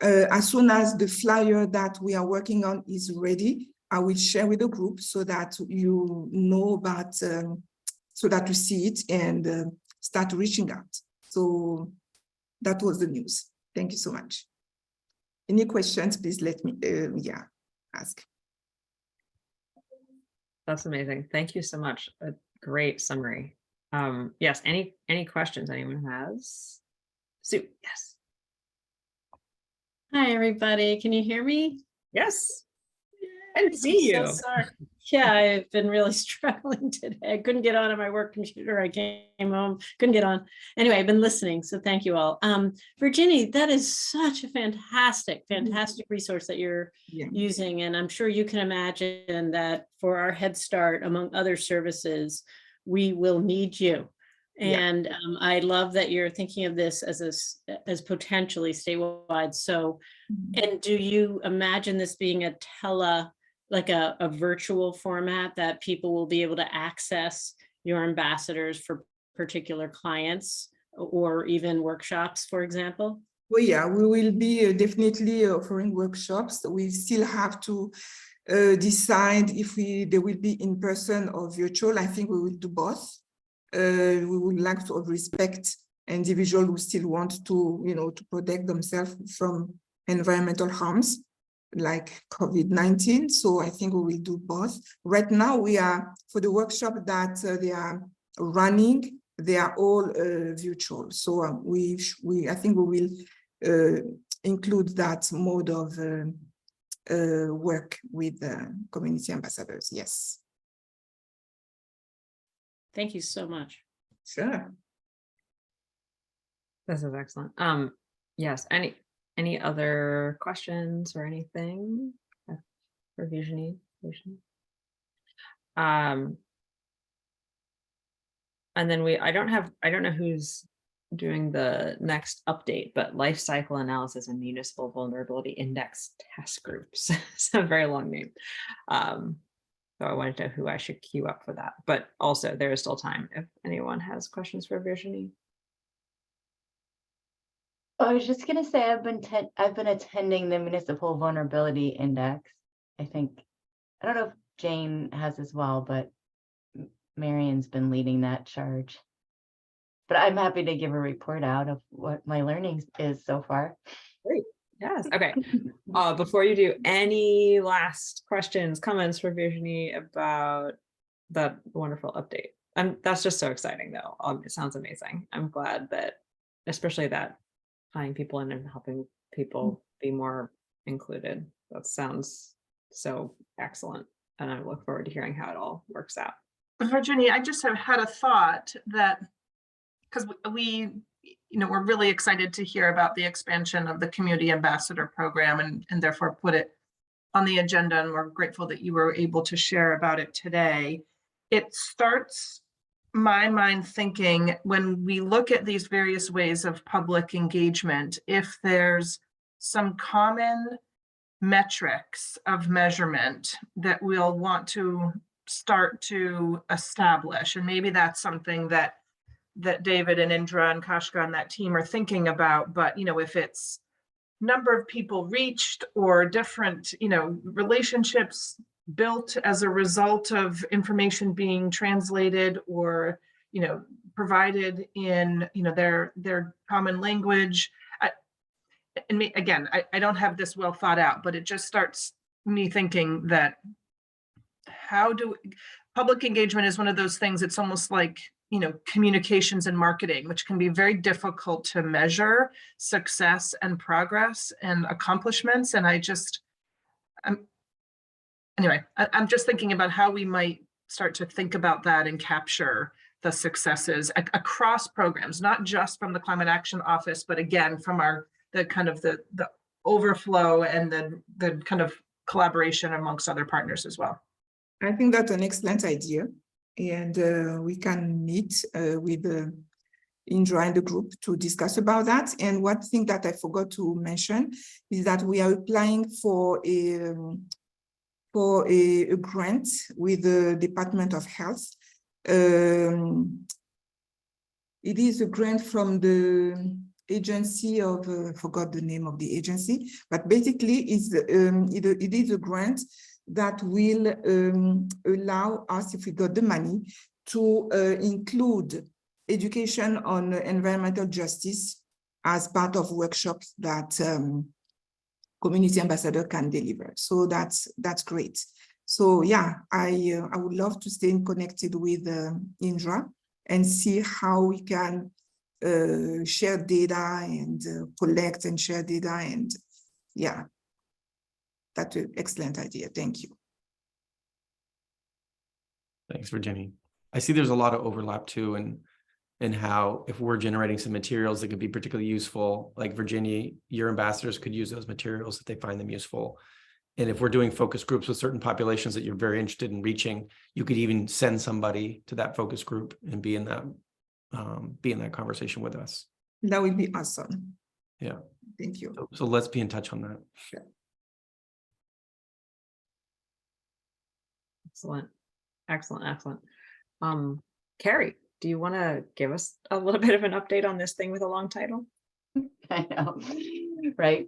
as soon as the flyer that we are working on is ready, I will share with the group so that you know about, so that you see it and start reaching out. So that was the news. Thank you so much. Any questions, please let me, ask. That's amazing. Thank you so much. A great summary. Yes, any questions anyone has? Sue, yes. Hi, everybody. Can you hear me? Yes. I didn't see you. So sorry. Yeah, I've been really struggling today. I couldn't get on my work computer. I came home, couldn't get on. Anyway, I've been listening, so thank you all. Virginie, that is such a fantastic resource that you're using. And I'm sure you can imagine that for our Head Start, among other services, we will need you. And I love that you're thinking of this as potentially statewide. So, and do you imagine this being like a virtual format that people will be able to access your ambassadors for particular clients or even workshops, for example? Well, yeah, we will be definitely offering workshops. We still have to decide if they will be in person or virtual. I think we will do both. We would like to respect individuals who still want to, to protect themselves from environmental harms like COVID-19. So I think we will do both. Right now, we are, for the workshop that they are running, they are all virtual. So I think we will include that mode of work with community ambassadors. Yes. Thank you so much. Sure. This is excellent. Yes, any other questions or anything for Virginie? And then I don't know who's doing the next update, but life cycle analysis and municipal vulnerability index task groups. It's a very long name. So I wanted to know who I should queue up for that, but also there is still time if anyone has questions for Virginie. I was just gonna say I've been attending the Municipal Vulnerability Index. I don't know if Jane has as well, but Marion's been leading that charge. But I'm happy to give a report out of what my learning is so far. Great. Yes. Okay. Before you do, any last questions, comments for Virginie about that wonderful update? That's just so exciting, though. It sounds amazing. I'm glad that, especially that tying people in and helping people be more included. That sounds so excellent. And I look forward to hearing how it all works out. Virginie, I just have had a thought that, because we're really excited to hear about the expansion of the community ambassador program and therefore put it on the agenda, and we're grateful that you were able to share about it today. It starts my mind thinking, when we look at these various ways of public engagement, if there's some common metrics of measurement that we'll want to start to establish, and maybe that's something that David and Indra and Kashka and that team are thinking about. But if it's number of people reached or different, relationships built as a result of information being translated or, provided in, their common language. I don't have this well thought out, but it just starts me thinking that public engagement is one of those things, it's almost like, communications and marketing, which can be very difficult to measure success and progress and accomplishments. And I'm just thinking about how we might start to think about that and capture the successes across programs, not just from the Climate Action Office, but again, from the overflow and the kind of collaboration amongst other partners as well. I think that's an excellent idea. And we can meet with Indra and the group to discuss about that. And one thing that I forgot to mention is that we are applying for a grant with the Department of Health. It is a grant from the agency of, forgot the name of the agency, but basically it is a grant that will allow us, if we got the money, to include education on environmental justice as part of workshops that community ambassador can deliver. So that's great. So yeah, I would love to stay connected with Indra and see how we can share data and collect and share data. And yeah, that's an excellent idea. Thank you. Thanks, Virginie. I see there's a lot of overlap too, and how if we're generating some materials that could be particularly useful, like Virginie, your ambassadors could use those materials if they find them useful. And if we're doing focus groups with certain populations that you're very interested in reaching, you could even send somebody to that focus group and be in that conversation with us. That would be awesome. Yeah. Thank you. So let's be in touch on that. Sure. Excellent. Excellent. Carrie, do you want to give us a little bit of an update on this thing with a long title? I know, right?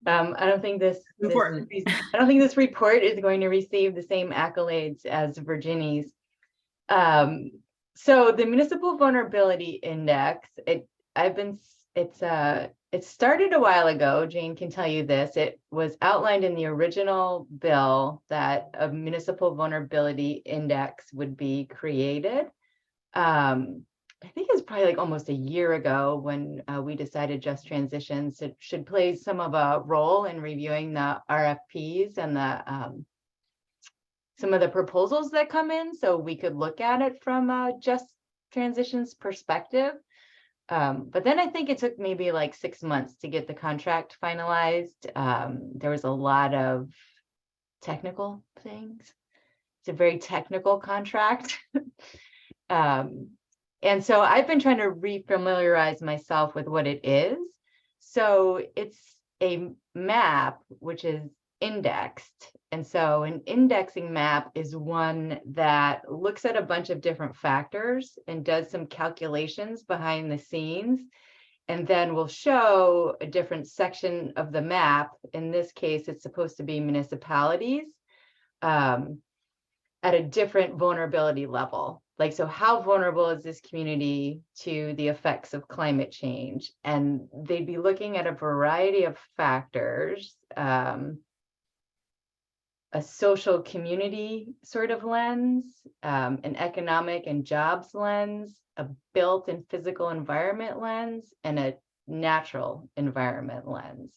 I don't think this Important. I don't think this report is going to receive the same accolades as Virginie's. So the Municipal Vulnerability Index, it started a while ago. Jane can tell you this. It was outlined in the original bill that a Municipal Vulnerability Index would be created. I think it was probably like almost a year ago when we decided Just Transitions should play some of a role in reviewing the RFPs and some of the proposals that come in, so we could look at it from a Just Transitions perspective. But then I think it took maybe like 6 months to get the contract finalized. There was a lot of technical things. It's a very technical contract. And so I've been trying to refamiliarize myself with what it is. So it's a map which is indexed. And so an indexing map is one that looks at a bunch of different factors and does some calculations behind the scenes, and then will show a different section of the map. In this case, it's supposed to be municipalities at a different vulnerability level. Like, so how vulnerable is this community to the effects of climate change? And they'd be looking at a variety of factors, a social community sort of lens, an economic and jobs lens, a built and physical environment lens, and a natural environment lens.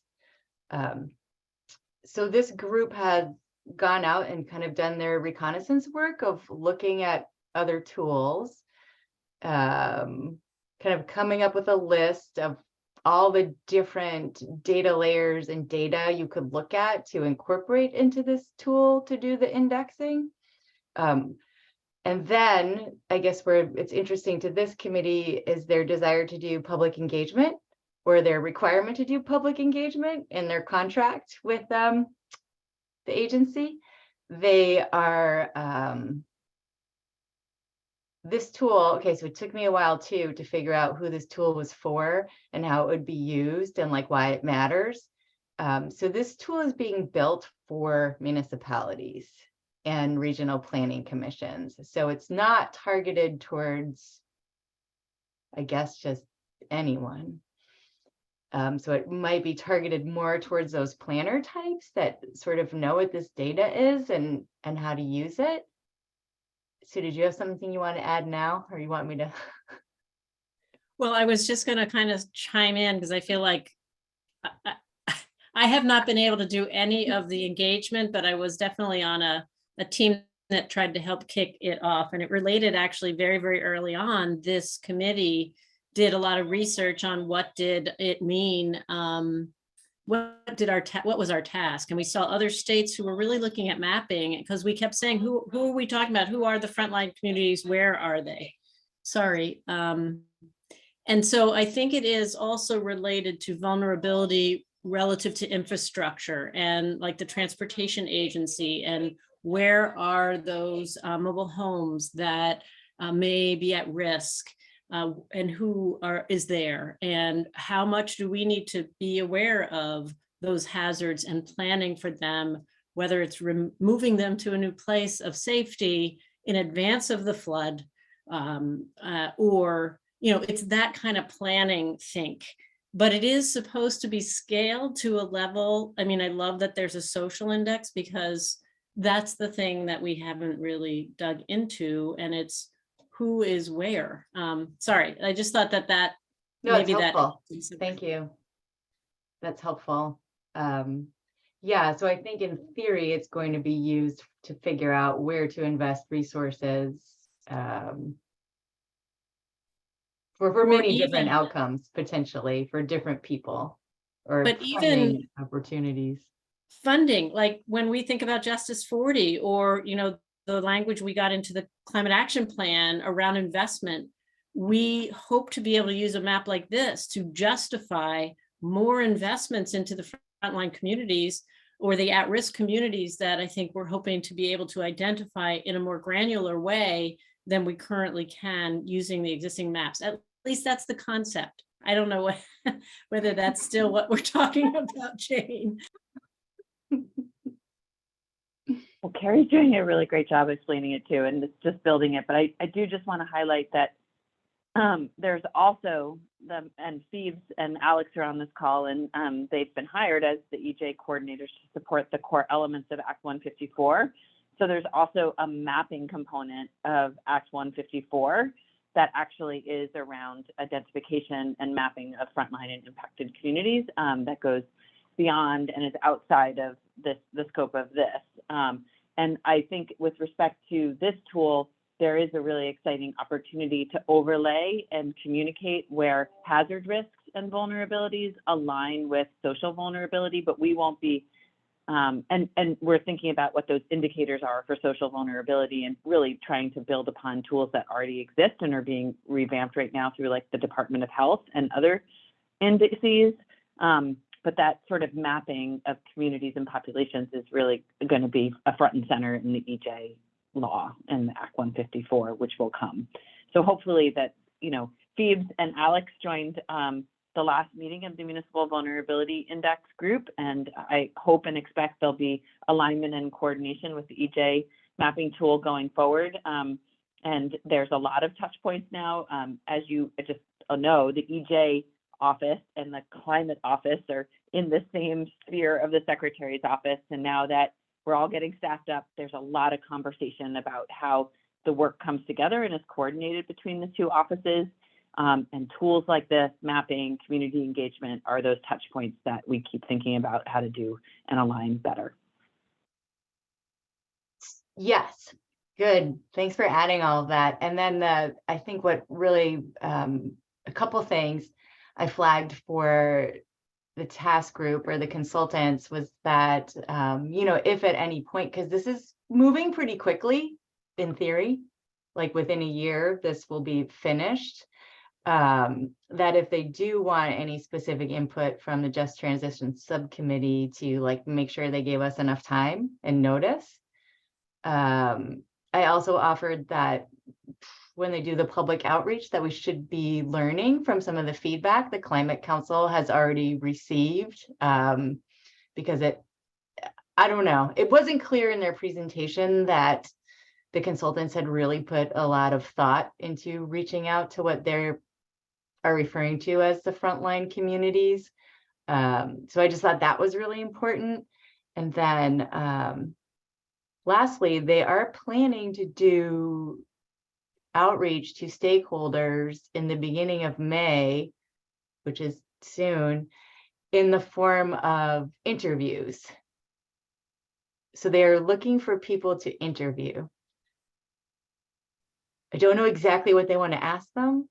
So this group had gone out and kind of done their reconnaissance work of looking at other tools, kind of coming up with a list of all the different data layers and data you could look at to incorporate into this tool to do the indexing. And then I guess where it's interesting to this committee is their desire to do public engagement, or their requirement to do public engagement in their contract with the agency. They are this tool, okay, so it took me a while too to figure out who this tool was for and how it would be used and like why it matters. So this tool is being built for municipalities and regional planning commissions. So it's not targeted towards, I guess, just anyone. So it might be targeted more towards those planner types that sort of know what this data is and how to use it. So did you have something you want to add now, or you want me to? Well, I was just going to kind of chime in because I feel like I have not been able to do any of the engagement, but I was definitely on a team that tried to help kick it off. And it related actually very, very early on. This committee did a lot of research on what did it mean, what was our task, and we saw other states who were really looking at mapping, because we kept saying, who are we talking about? Who are the frontline communities? Where are they? Sorry. And so I think it is also related to vulnerability relative to infrastructure and like the transportation agency, and where are those mobile homes that may be at risk. And who is there, and how much do we need to be aware of those hazards and planning for them, whether it's moving them to a new place of safety in advance of the flood, or, it's that kind of planning think. But it is supposed to be scaled to a level. I mean, I love that there's a social index, because that's the thing that we haven't really dug into, and it's who is where. Sorry, I just thought that No, it's maybe helpful. Thank you. That's helpful. Yeah, so I think in theory, it's going to be used to figure out where to invest resources for many different outcomes, potentially for different people, or but even opportunities. Funding, like when we think about Justice 40, or the language we got into the climate action plan around investment, we hope to be able to use a map like this to justify more investments into the frontline communities, or the at-risk communities that I think we're hoping to be able to identify in a more granular way than we currently can using the existing maps. At least that's the concept. I don't know whether that's still what we're talking about, Jane. Well, Carrie's doing a really great job explaining it too, and it's just building it. But I do just want to highlight that there's also and Phoebes and Alex are on this call, and they've been hired as the EJ coordinators to support the core elements of Act 154. So there's also a mapping component of Act 154 that actually is around identification and mapping of frontline and impacted communities that goes beyond and is outside of the scope of this. And I think with respect to this tool, there is a really exciting opportunity to overlay and communicate where hazard risks and vulnerabilities align with social vulnerability, but we won't be, and we're thinking about what those indicators are for social vulnerability, and really trying to build upon tools that already exist and are being revamped right now through like the Department of Health and other indices. But that sort of mapping of communities and populations is really going to be a front and center in the EJ law and the Act 154, which will come. So hopefully that, Phoebes and Alex joined the last meeting of the Municipal Vulnerability Index group, and I hope and expect there'll be alignment and coordination with the EJ mapping tool going forward. And there's a lot of touch points now. As you just know, the EJ office and the climate office are in the same sphere of the Secretary's office. And now that we're all getting staffed up, there's a lot of conversation about how the work comes together and is coordinated between the two offices. And tools like this, mapping, community engagement, are those touch points that we keep thinking about how to do and align better. Yes, good. Thanks for adding all of that. And then I think what really, a couple things I flagged for the task group or the consultants was that, if at any point, because this is moving pretty quickly in theory, like within a year, this will be finished, that if they do want any specific input from the Just Transition Subcommittee to like make sure they gave us enough time and notice. I also offered that when they do the public outreach that we should be learning from some of the feedback the Climate Council has already received because I don't know, it wasn't clear in their presentation that the consultants had really put a lot of thought into reaching out to what they're referring to as the frontline communities. So I just thought that was really important. And then lastly, they are planning to do outreach to stakeholders in the beginning of May, which is soon, in the form of interviews. So they're looking for people to interview. I don't know exactly what they want to ask them,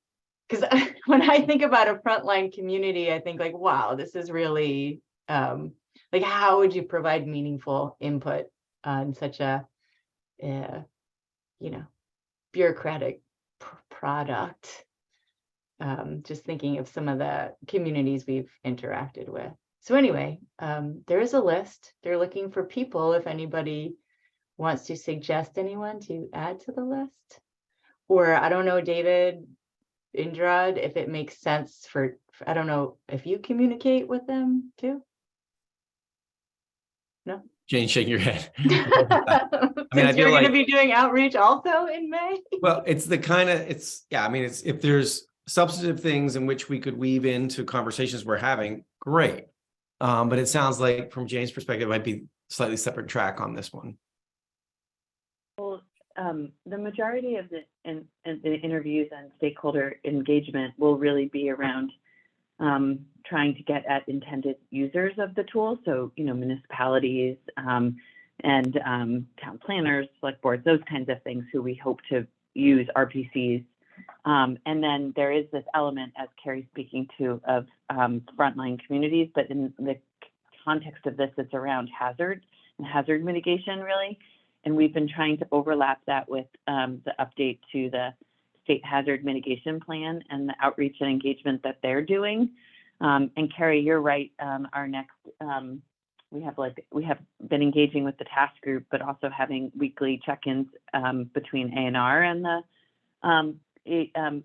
because when I think about a frontline community, I think like, wow, this is really like, how would you provide meaningful input on such a bureaucratic product? Just thinking of some of the communities we've interacted with. So anyway, there is a list. They're looking for people if anybody wants to suggest anyone to add to the list. Or I don't know, David, Indrad, if it makes sense for, I don't know if you communicate with them too? No? Jane shaking your head. Since you're going to be doing outreach also in May? Well, it's the kind of, yeah, I mean, it's, if there's substantive things in which we could weave into conversations we're having, great. But it sounds like from Jane's perspective, it might be slightly separate track on this one. Well, the majority of the interviews and stakeholder engagement will really be around trying to get at intended users of the tool. So, municipalities and town planners, select boards, those kinds of things who we hope to use RPCs. And then there is this element, as Carrie's speaking to, of frontline communities, but in the context of this, it's around hazard and hazard mitigation, really. And we've been trying to overlap that with the update to the state hazard mitigation plan and the outreach and engagement that they're doing. And Carrie, you're right. Our next, we have been engaging with the task group, but also having weekly check-ins between A&R and the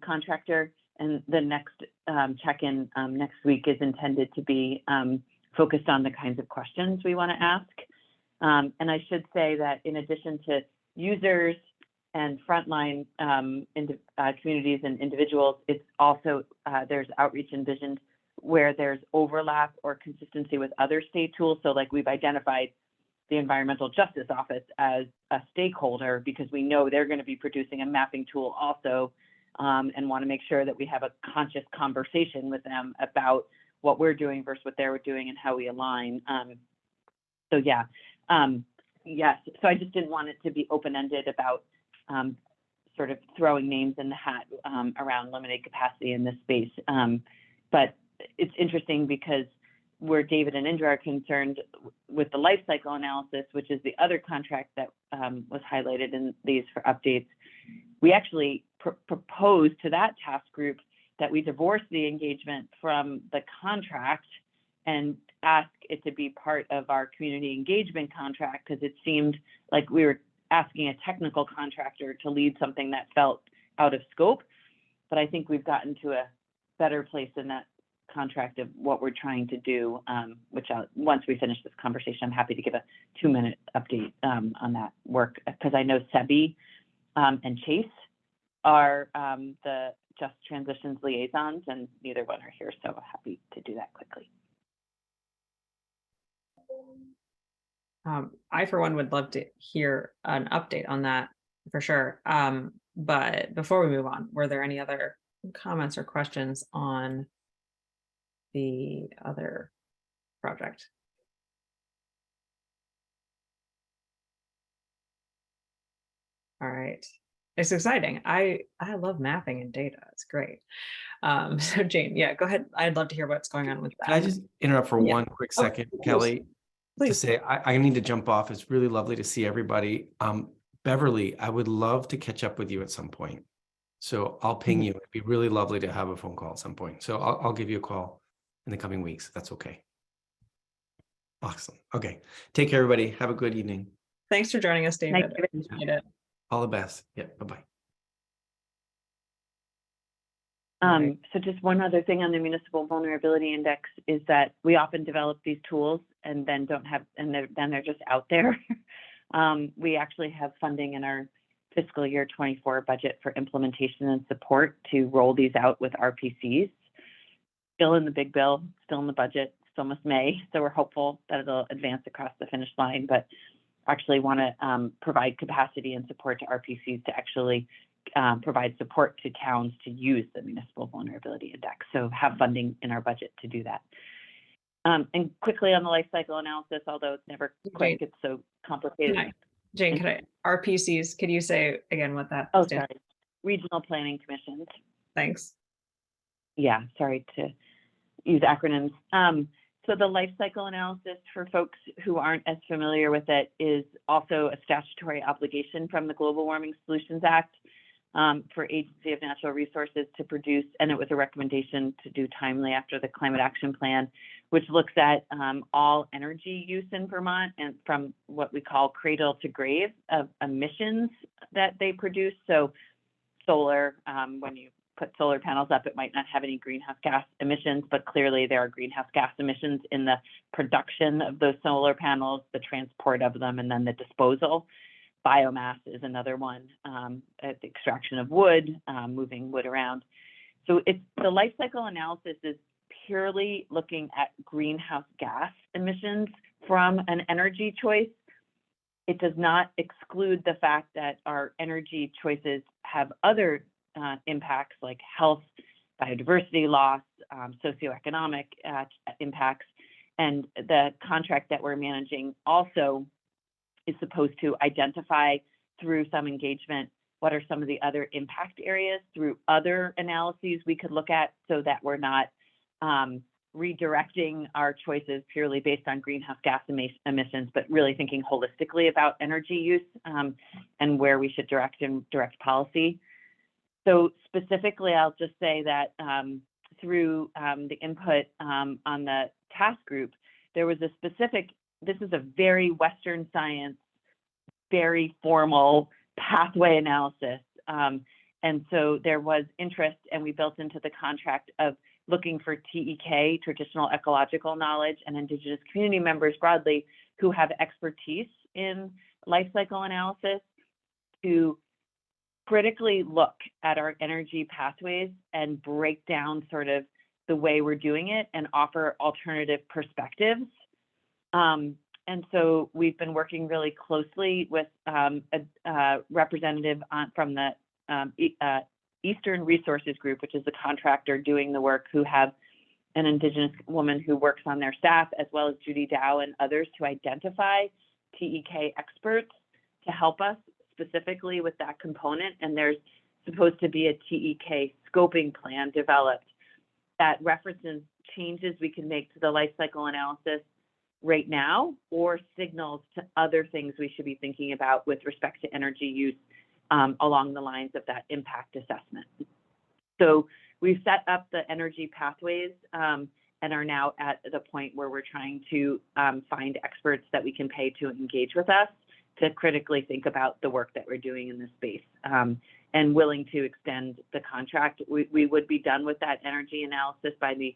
contractor. And the next check-in next week is intended to be focused on the kinds of questions we want to ask. And I should say that in addition to users and frontline communities and individuals, it's also, there's outreach envisioned where there's overlap or consistency with other state tools. So like we've identified the Environmental Justice Office as a stakeholder because we know they're going to be producing a mapping tool also, and want to make sure that we have a conscious conversation with them about what we're doing versus what they're doing and how we align. So yeah, yes. So I just didn't want it to be open-ended about sort of throwing names in the hat around limited capacity in this space. But it's interesting because where David and Indra are concerned with the life cycle analysis, which is the other contract that was highlighted in these for updates, we actually proposed to that task group that we divorce the engagement from the contract and ask it to be part of our community engagement contract, because it seemed like we were asking a technical contractor to lead something that felt out of scope. But I think we've gotten to a better place in that contract of what we're trying to do, which once we finish this conversation, I'm happy to give a 2-minute update on that work, because I know Sebi and Chase are the Just Transitions liaisons, and neither one are here, so happy to do that quickly. I, for one, would love to hear an update on that for sure. But before we move on, were there any other comments or questions on the other project? All right. It's exciting. I love mapping and data. It's great. So Jane, yeah, go ahead. I'd love to hear what's going on with that. Can I just interrupt for one quick second, Kelly? Please. To say I need to jump off. It's really lovely to see everybody. Beverly, I would love to catch up with you at some point. So I'll ping you. It'd be really lovely to have a phone call at some point. So I'll give you a call in the coming weeks. That's okay. Awesome. Okay. Take care, everybody. Have a good evening. Thanks for joining us, David. I appreciate it. All the best. Yeah. Bye-bye. Right. So just one other thing on the municipal vulnerability index is that we often develop these tools and then don't have, and then they're just out there. We actually have funding in our fiscal year 24 budget for implementation and support to roll these out with RPCs. Still in the big bill, still in the budget, it's almost May. So we're hopeful that it'll advance across the finish line, but actually want to provide capacity and support to RPCs to actually provide support to towns to use the municipal vulnerability index. So have funding in our budget to do that. And quickly on the life cycle analysis, although it's never quite gets so complicated. Jane, can I, RPCs, could you say again what that Oh, stands sorry. Regional Planning Commissions. Thanks. Yeah, sorry to use acronyms. So the life cycle analysis, for folks who aren't as familiar with it, is also a statutory obligation from the Global Warming Solutions Act for Agency of Natural Resources to produce, and it was a recommendation to do timely after the Climate Action Plan, which looks at all energy use in Vermont and from what we call cradle to grave of emissions that they produce. So solar, when you put solar panels up, it might not have any greenhouse gas emissions, but clearly there are greenhouse gas emissions in the production of those solar panels, the transport of them, and then the disposal. Biomass is another one, at the extraction of wood, moving wood around. So it's the life cycle analysis is purely looking at greenhouse gas emissions from an energy choice. It does not exclude the fact that our energy choices have other impacts like health, biodiversity loss, socioeconomic impacts. And the contract that we're managing also is supposed to identify through some engagement what are some of the other impact areas through other analyses we could look at, so that we're not redirecting our choices purely based on greenhouse gas emissions, but really thinking holistically about energy use and where we should direct policy. So specifically, I'll just say that through the input on the task group, there was a specific, this is a very Western science, very formal pathway analysis. And so there was interest, and we built into the contract of looking for TEK, traditional ecological knowledge, and Indigenous community members broadly who have expertise in life cycle analysis to critically look at our energy pathways and break down sort of the way we're doing it and offer alternative perspectives. And so we've been working really closely with a representative from the Eastern Resources Group, which is the contractor doing the work, who have an Indigenous woman who works on their staff, as well as Judy Dow and others, to identify TEK experts to help us specifically with that component. And there's supposed to be a TEK scoping plan developed that references changes we can make to the life cycle analysis right now, or signals to other things we should be thinking about with respect to energy use along the lines of that impact assessment. So we've set up the energy pathways and are now at the point where we're trying to find experts that we can pay to engage with us to critically think about the work that we're doing in this space, and willing to extend the contract. We would be done with that energy analysis by the,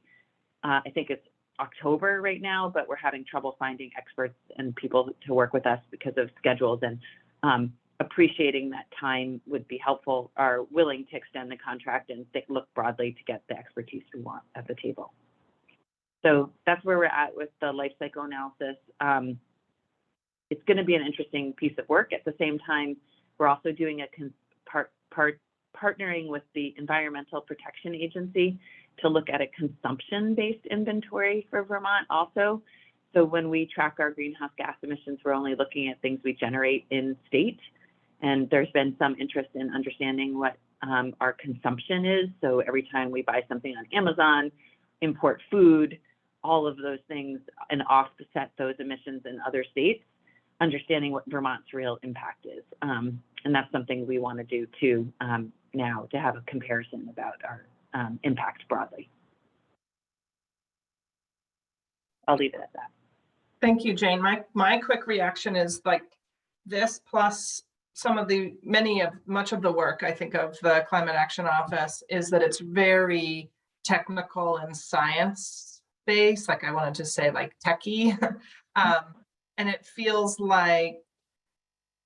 I think it's October right now, but we're having trouble finding experts and people to work with us because of schedules, and appreciating that time would be helpful, are willing to extend the contract and look broadly to get the expertise we want at the table. So that's where we're at with the life cycle analysis. It's going to be an interesting piece of work. At the same time, we're also doing a partnering with the Environmental Protection Agency to look at a consumption-based inventory for Vermont also. So when we track our greenhouse gas emissions, we're only looking at things we generate in state. And there's been some interest in understanding what our consumption is. So every time we buy something on Amazon, import food, all of those things, and offset those emissions in other states, understanding what Vermont's real impact is. And that's something we want to do too now, to have a comparison about our impact broadly. I'll leave it at that. Thank you, Jane. My quick reaction is like this plus much of the work, I think, of the Climate Action Office is that it's very technical and science based, like I wanted to say like techie. And it feels like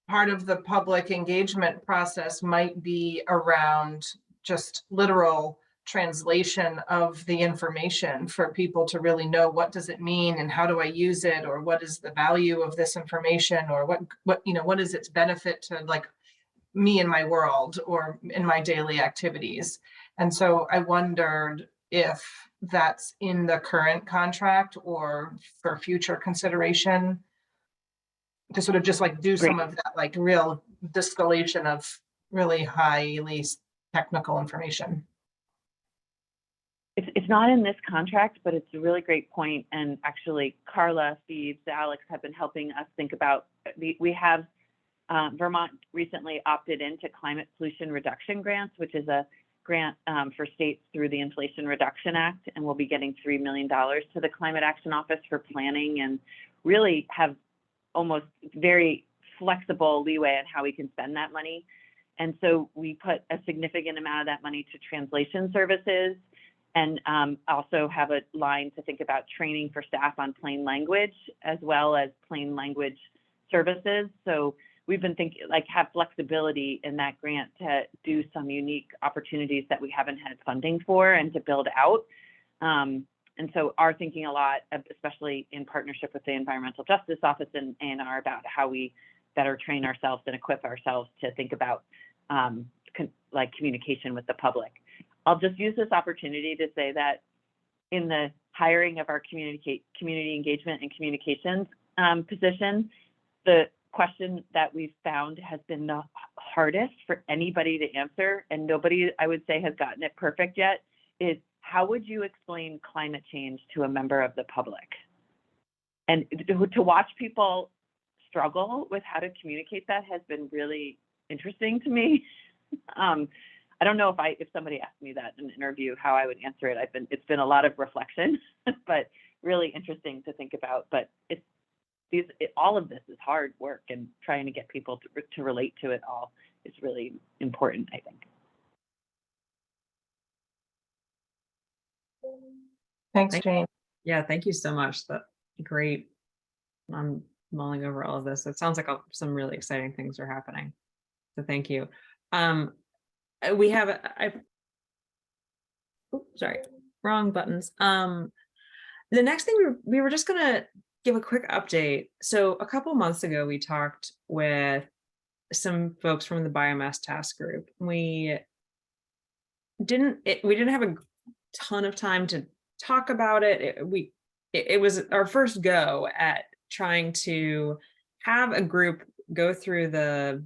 part of the public engagement process might be around just literal translation of the information for people to really know what does it mean and how do I use it, or what is the value of this information, or what is its benefit to like me in my world or in my daily activities. And so I wondered if that's in the current contract or for future consideration to sort of just like do some of that like real distillation of really highly technical information. It's not in this contract, but it's a really great point. And actually, Carla, Steve, Alex have been helping us think about, we have Vermont recently opted into climate pollution reduction grants, which is a grant for states through the Inflation Reduction Act. And we'll be getting $3 million to the Climate Action Office for planning, and really have almost very flexible leeway on how we can spend that money. And so we put a significant amount of that money to translation services, and also have a line to think about training for staff on plain language, as well as plain language services. So we've been thinking, like, have flexibility in that grant to do some unique opportunities that we haven't had funding for and to build out. And so are thinking a lot, especially in partnership with the Environmental Justice Office and are about how we better train ourselves and equip ourselves to think about like communication with the public. I'll just use this opportunity to say that in the hiring of our community engagement and communications position, the question that we've found has been the hardest for anybody to answer, and nobody, I would say, has gotten it perfect yet, is how would you explain climate change to a member of the public? And to watch people struggle with how to communicate that has been really interesting to me. I don't know if somebody asked me that in an interview, how I would answer it. It's been a lot of reflection, but really interesting to think about. But all of this is hard work, and trying to get people to relate to it all is really important, I think. Thanks, Jane. Yeah, thank you so much. That's great. I'm mulling over all of this. It sounds like some really exciting things are happening. So thank you. We have, sorry, wrong buttons. The next thing we were just gonna give a quick update. So a couple months ago, we talked with some folks from the biomass task group. We didn't have a ton of time to talk about it. It was our first go at trying to have a group go through the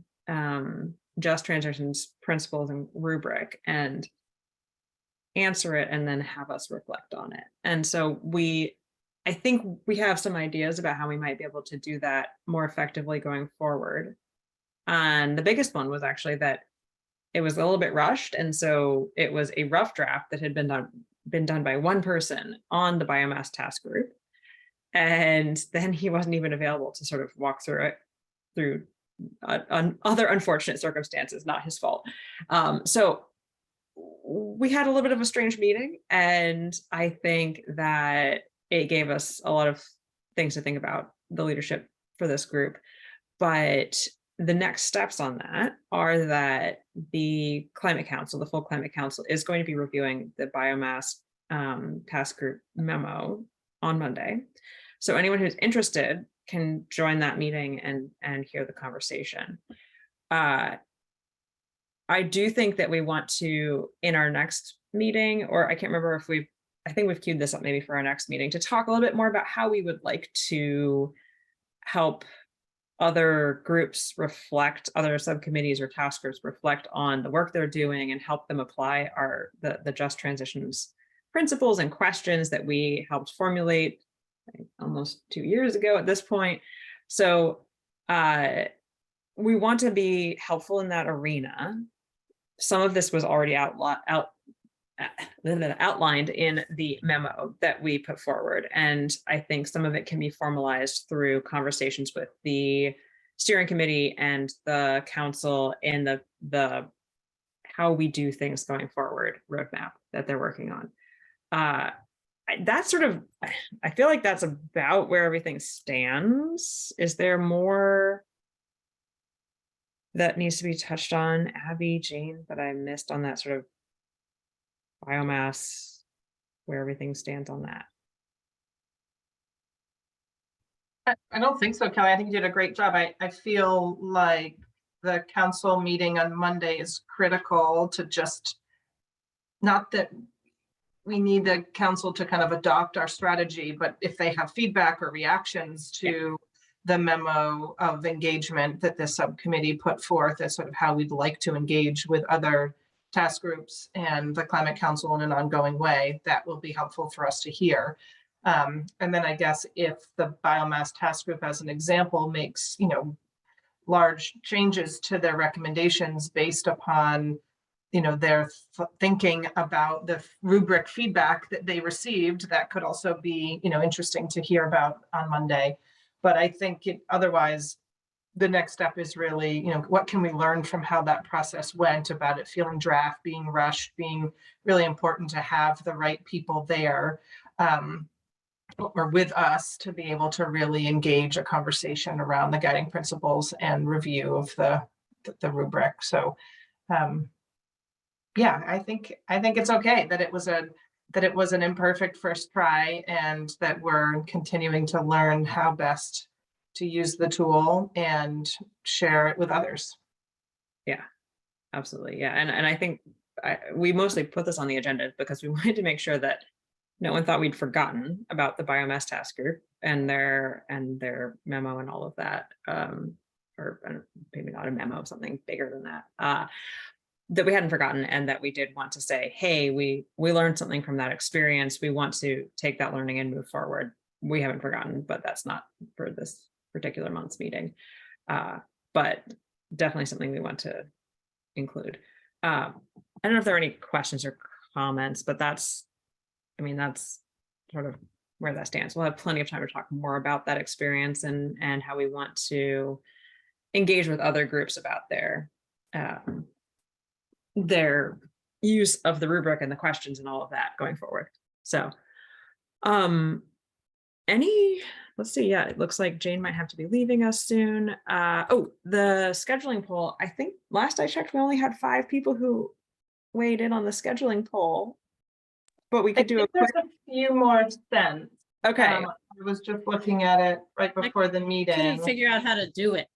just transitions principles and rubric and answer it, and then have us reflect on it. And so I think we have some ideas about how we might be able to do that more effectively going forward. And the biggest one was actually that it was a little bit rushed. And so it was a rough draft that had been done by one person on the biomass task group. And then he wasn't even available to sort of walk through it through other unfortunate circumstances, not his fault. So we had a little bit of a strange meeting, and I think that it gave us a lot of things to think about, the leadership for this group. But the next steps on that are that the Climate Council, the full Climate Council, is going to be reviewing the biomass task group memo on Monday. So anyone who's interested can join that meeting and hear the conversation. I do think that we want to, in our next meeting, or I can't remember if I think we've queued this up maybe for our next meeting, to talk a little bit more about how we would like to help other groups reflect, other subcommittees or task groups reflect on the work they're doing, and help them apply the just transitions principles and questions that we helped formulate almost 2 years ago at this point. So we want to be helpful in that arena. Some of this was already outlined in the memo that we put forward. And I think some of it can be formalized through conversations with the steering committee and the council in the how we do things going forward roadmap that they're working on. That's sort of, I feel like that's about where everything stands. Is there more that needs to be touched on, Abby, Jane, that I missed on that sort of biomass, where everything stands on that? I don't think so, Kelly. I think you did a great job. I feel like the council meeting on Monday is critical to just, not that we need the council to kind of adopt our strategy, but if they have feedback or reactions to the memo of engagement that this subcommittee put forth as sort of how we'd like to engage with other task groups and the Climate Council in an ongoing way, that will be helpful for us to hear. And then I guess if the biomass task group, as an example, makes, you know, large changes to their recommendations based upon, you know, their thinking about the rubric feedback that they received, that could also be, you know, interesting to hear about on Monday. But I think otherwise, the next step is really, you know, what can we learn from how that process went, about it feeling draft, being rushed, being really important to have the right people there, or with us, to be able to really engage a conversation around the guiding principles and review of the rubric. So yeah, I think it's okay that it was an imperfect first try, and that we're continuing to learn how best to use the tool and share it with others. Yeah, absolutely. Yeah, and I think we mostly put this on the agenda because we wanted to make sure that no one thought we'd forgotten about the biomass task group and their memo and all of that, or maybe not a memo, something bigger than that, that we hadn't forgotten, and that we did want to say, hey, we learned something from that experience. We want to take that learning and move forward. We haven't forgotten, but that's not for this particular month's meeting. But definitely something we want to include. I don't know if there are any questions or comments, but that's sort of where that stands. We'll have plenty of time to talk more about that experience and how we want to engage with other groups about their use of the rubric and the questions and all of that going forward. So let's see, yeah, it looks like Jane might have to be leaving us soon. Oh, the scheduling poll, I think last I checked, we only had 5 people who weighed in on the scheduling poll, but we could do a quick. There's a few more cents. Okay. I was just looking at it right before the meeting. Couldn't figure out how to do it.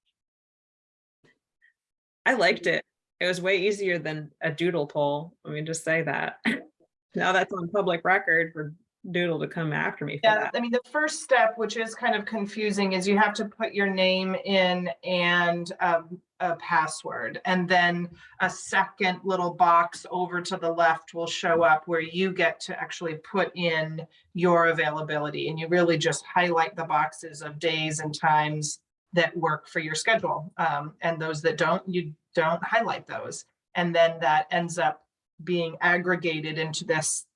I liked it. It was way easier than a doodle poll. Let me just say that. Now that's on public record for Doodle to come after me for that. I mean, the first step, which is kind of confusing, is you have to put your name in and a password, and then a second little box over to the left will show up where you get to actually put in your availability, and you really just highlight the boxes of days and times that work for your schedule, and those that don't, you don't highlight those, and then that ends up being aggregated into this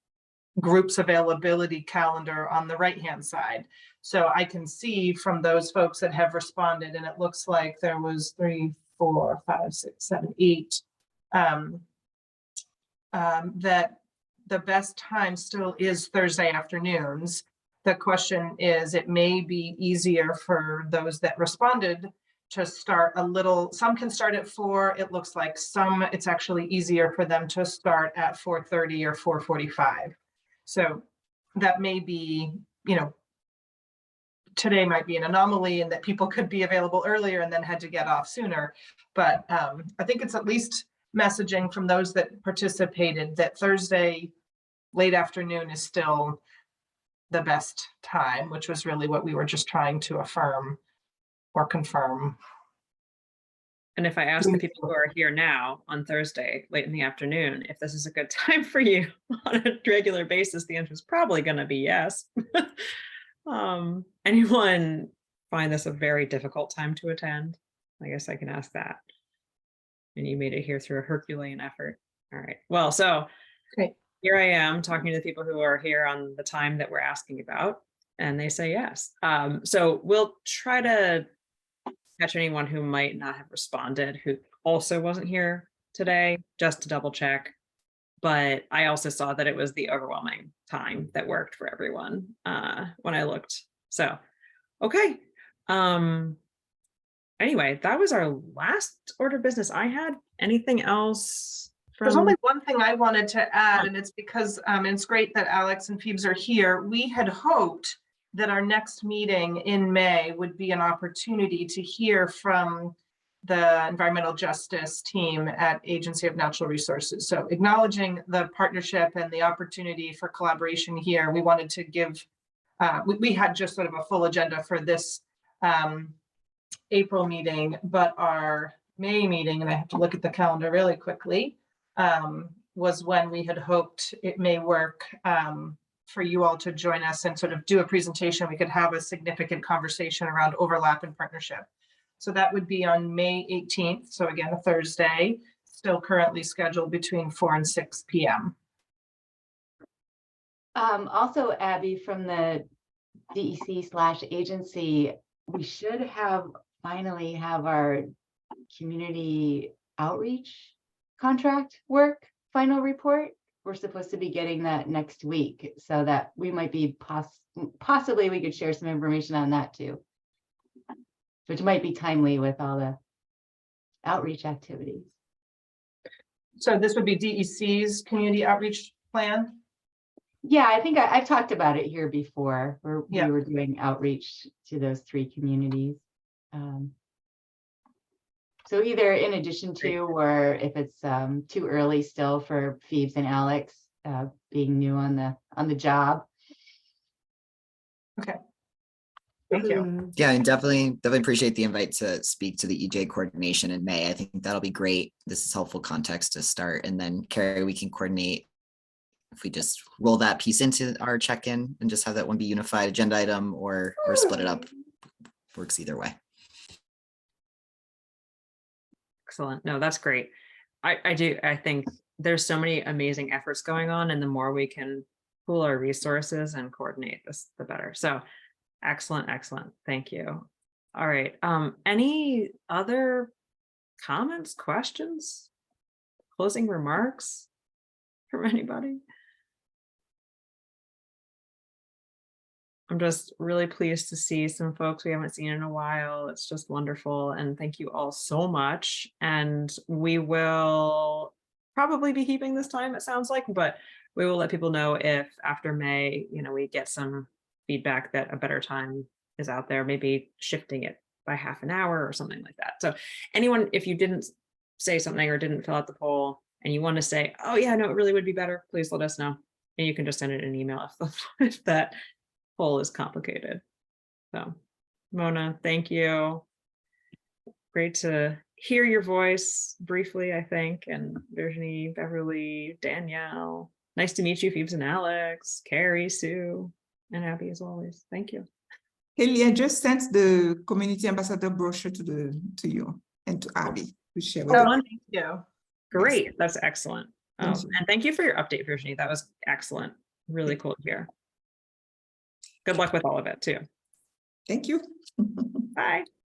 group's availability calendar on the right hand side. So I can see from those folks that have responded, and it looks like there was 3, 4, 5, 6, 7, 8, that the best time still is Thursday afternoons. The question is, it may be easier for those that responded to start a little, some can start at 4. It looks like some, it's actually easier for them to start at 4:30 or 4:45. So that may be, you know, today might be an anomaly, and that people could be available earlier and then had to get off sooner. But I think it's at least messaging from those that participated that Thursday late afternoon is still the best time, which was really what we were just trying to affirm or confirm. And if I ask the people who are here now on Thursday, late in the afternoon, if this is a good time for you on a regular basis, the answer is probably going to be yes. Anyone find this a very difficult time to attend? I guess I can ask that. And you made it here through a Herculean effort. All right. Well, so great. Here I am talking to the people who are here on the time that we're asking about, and they say yes. So we'll try to catch anyone who might not have responded, who also wasn't here today, just to double check. But I also saw that it was the overwhelming time that worked for everyone when I looked. So, okay. Anyway, that was our last order of business I had. Anything else? There's only one thing I wanted to add, and it's because and it's great that Alex and Phoebes are here. We had hoped that our next meeting in May would be an opportunity to hear from the environmental justice team at Agency of Natural Resources. So acknowledging the partnership and the opportunity for collaboration here, we wanted to give, we had just sort of a full agenda for this April meeting, but our May meeting, and I have to look at the calendar really quickly, was when we had hoped it may work for you all to join us and sort of do a presentation. We could have a significant conversation around overlap and partnership. So that would be on May 18th. So again, a Thursday, still currently scheduled between 4 and 6 p.m. Also, Abby, from the DEC/agency, we should finally have our community outreach contract work final report. We're supposed to be getting that next week, so that we might be possibly we could share some information on that too, which might be timely with all the outreach activities. So this would be DEC's community outreach plan? Yeah, I think I've talked about it here before, where Yeah. we were doing outreach to those 3 communities. So either in addition to, or if it's too early still for Phoebes and Alex being new on the job. Okay. Thank you. Yeah, and definitely appreciate the invite to speak to the EJ coordination in May. I think that'll be great. This is helpful context to start. And then Carrie, we can coordinate if we just roll that piece into our check-in and just have that one be unified agenda item, or split it up. Works either way. Excellent. No, that's great. I think there's so many amazing efforts going on, and the more we can pool our resources and coordinate this, the better. So excellent, excellent. Thank you. All right. Any other comments, questions, closing remarks from anybody? I'm just really pleased to see some folks we haven't seen in a while. It's just wonderful. And thank you all so much. And we will probably be keeping this time, it sounds like, but we will let people know if after May, we get some feedback that a better time is out there, maybe shifting it by half an hour or something like that. So anyone, if you didn't say something or didn't fill out the poll and you want to say, oh yeah, no, it really would be better, please let us know. And you can just send it an email if that poll is complicated. So Mona, thank you. Great to hear your voice briefly, I think. And Virginie, Beverly, Danielle. Nice to meet you, Phoebes and Alex, Carrie, Sue, and Abby as always. Thank you. Haley, I just sent the community ambassador brochure to you and to Abby to share with you. Thank you. Great, Yes. that's excellent. Thank you. And thank you for your update, Virginie. That was excellent. Really cool to hear. Good luck with all of it too. Thank you. Bye.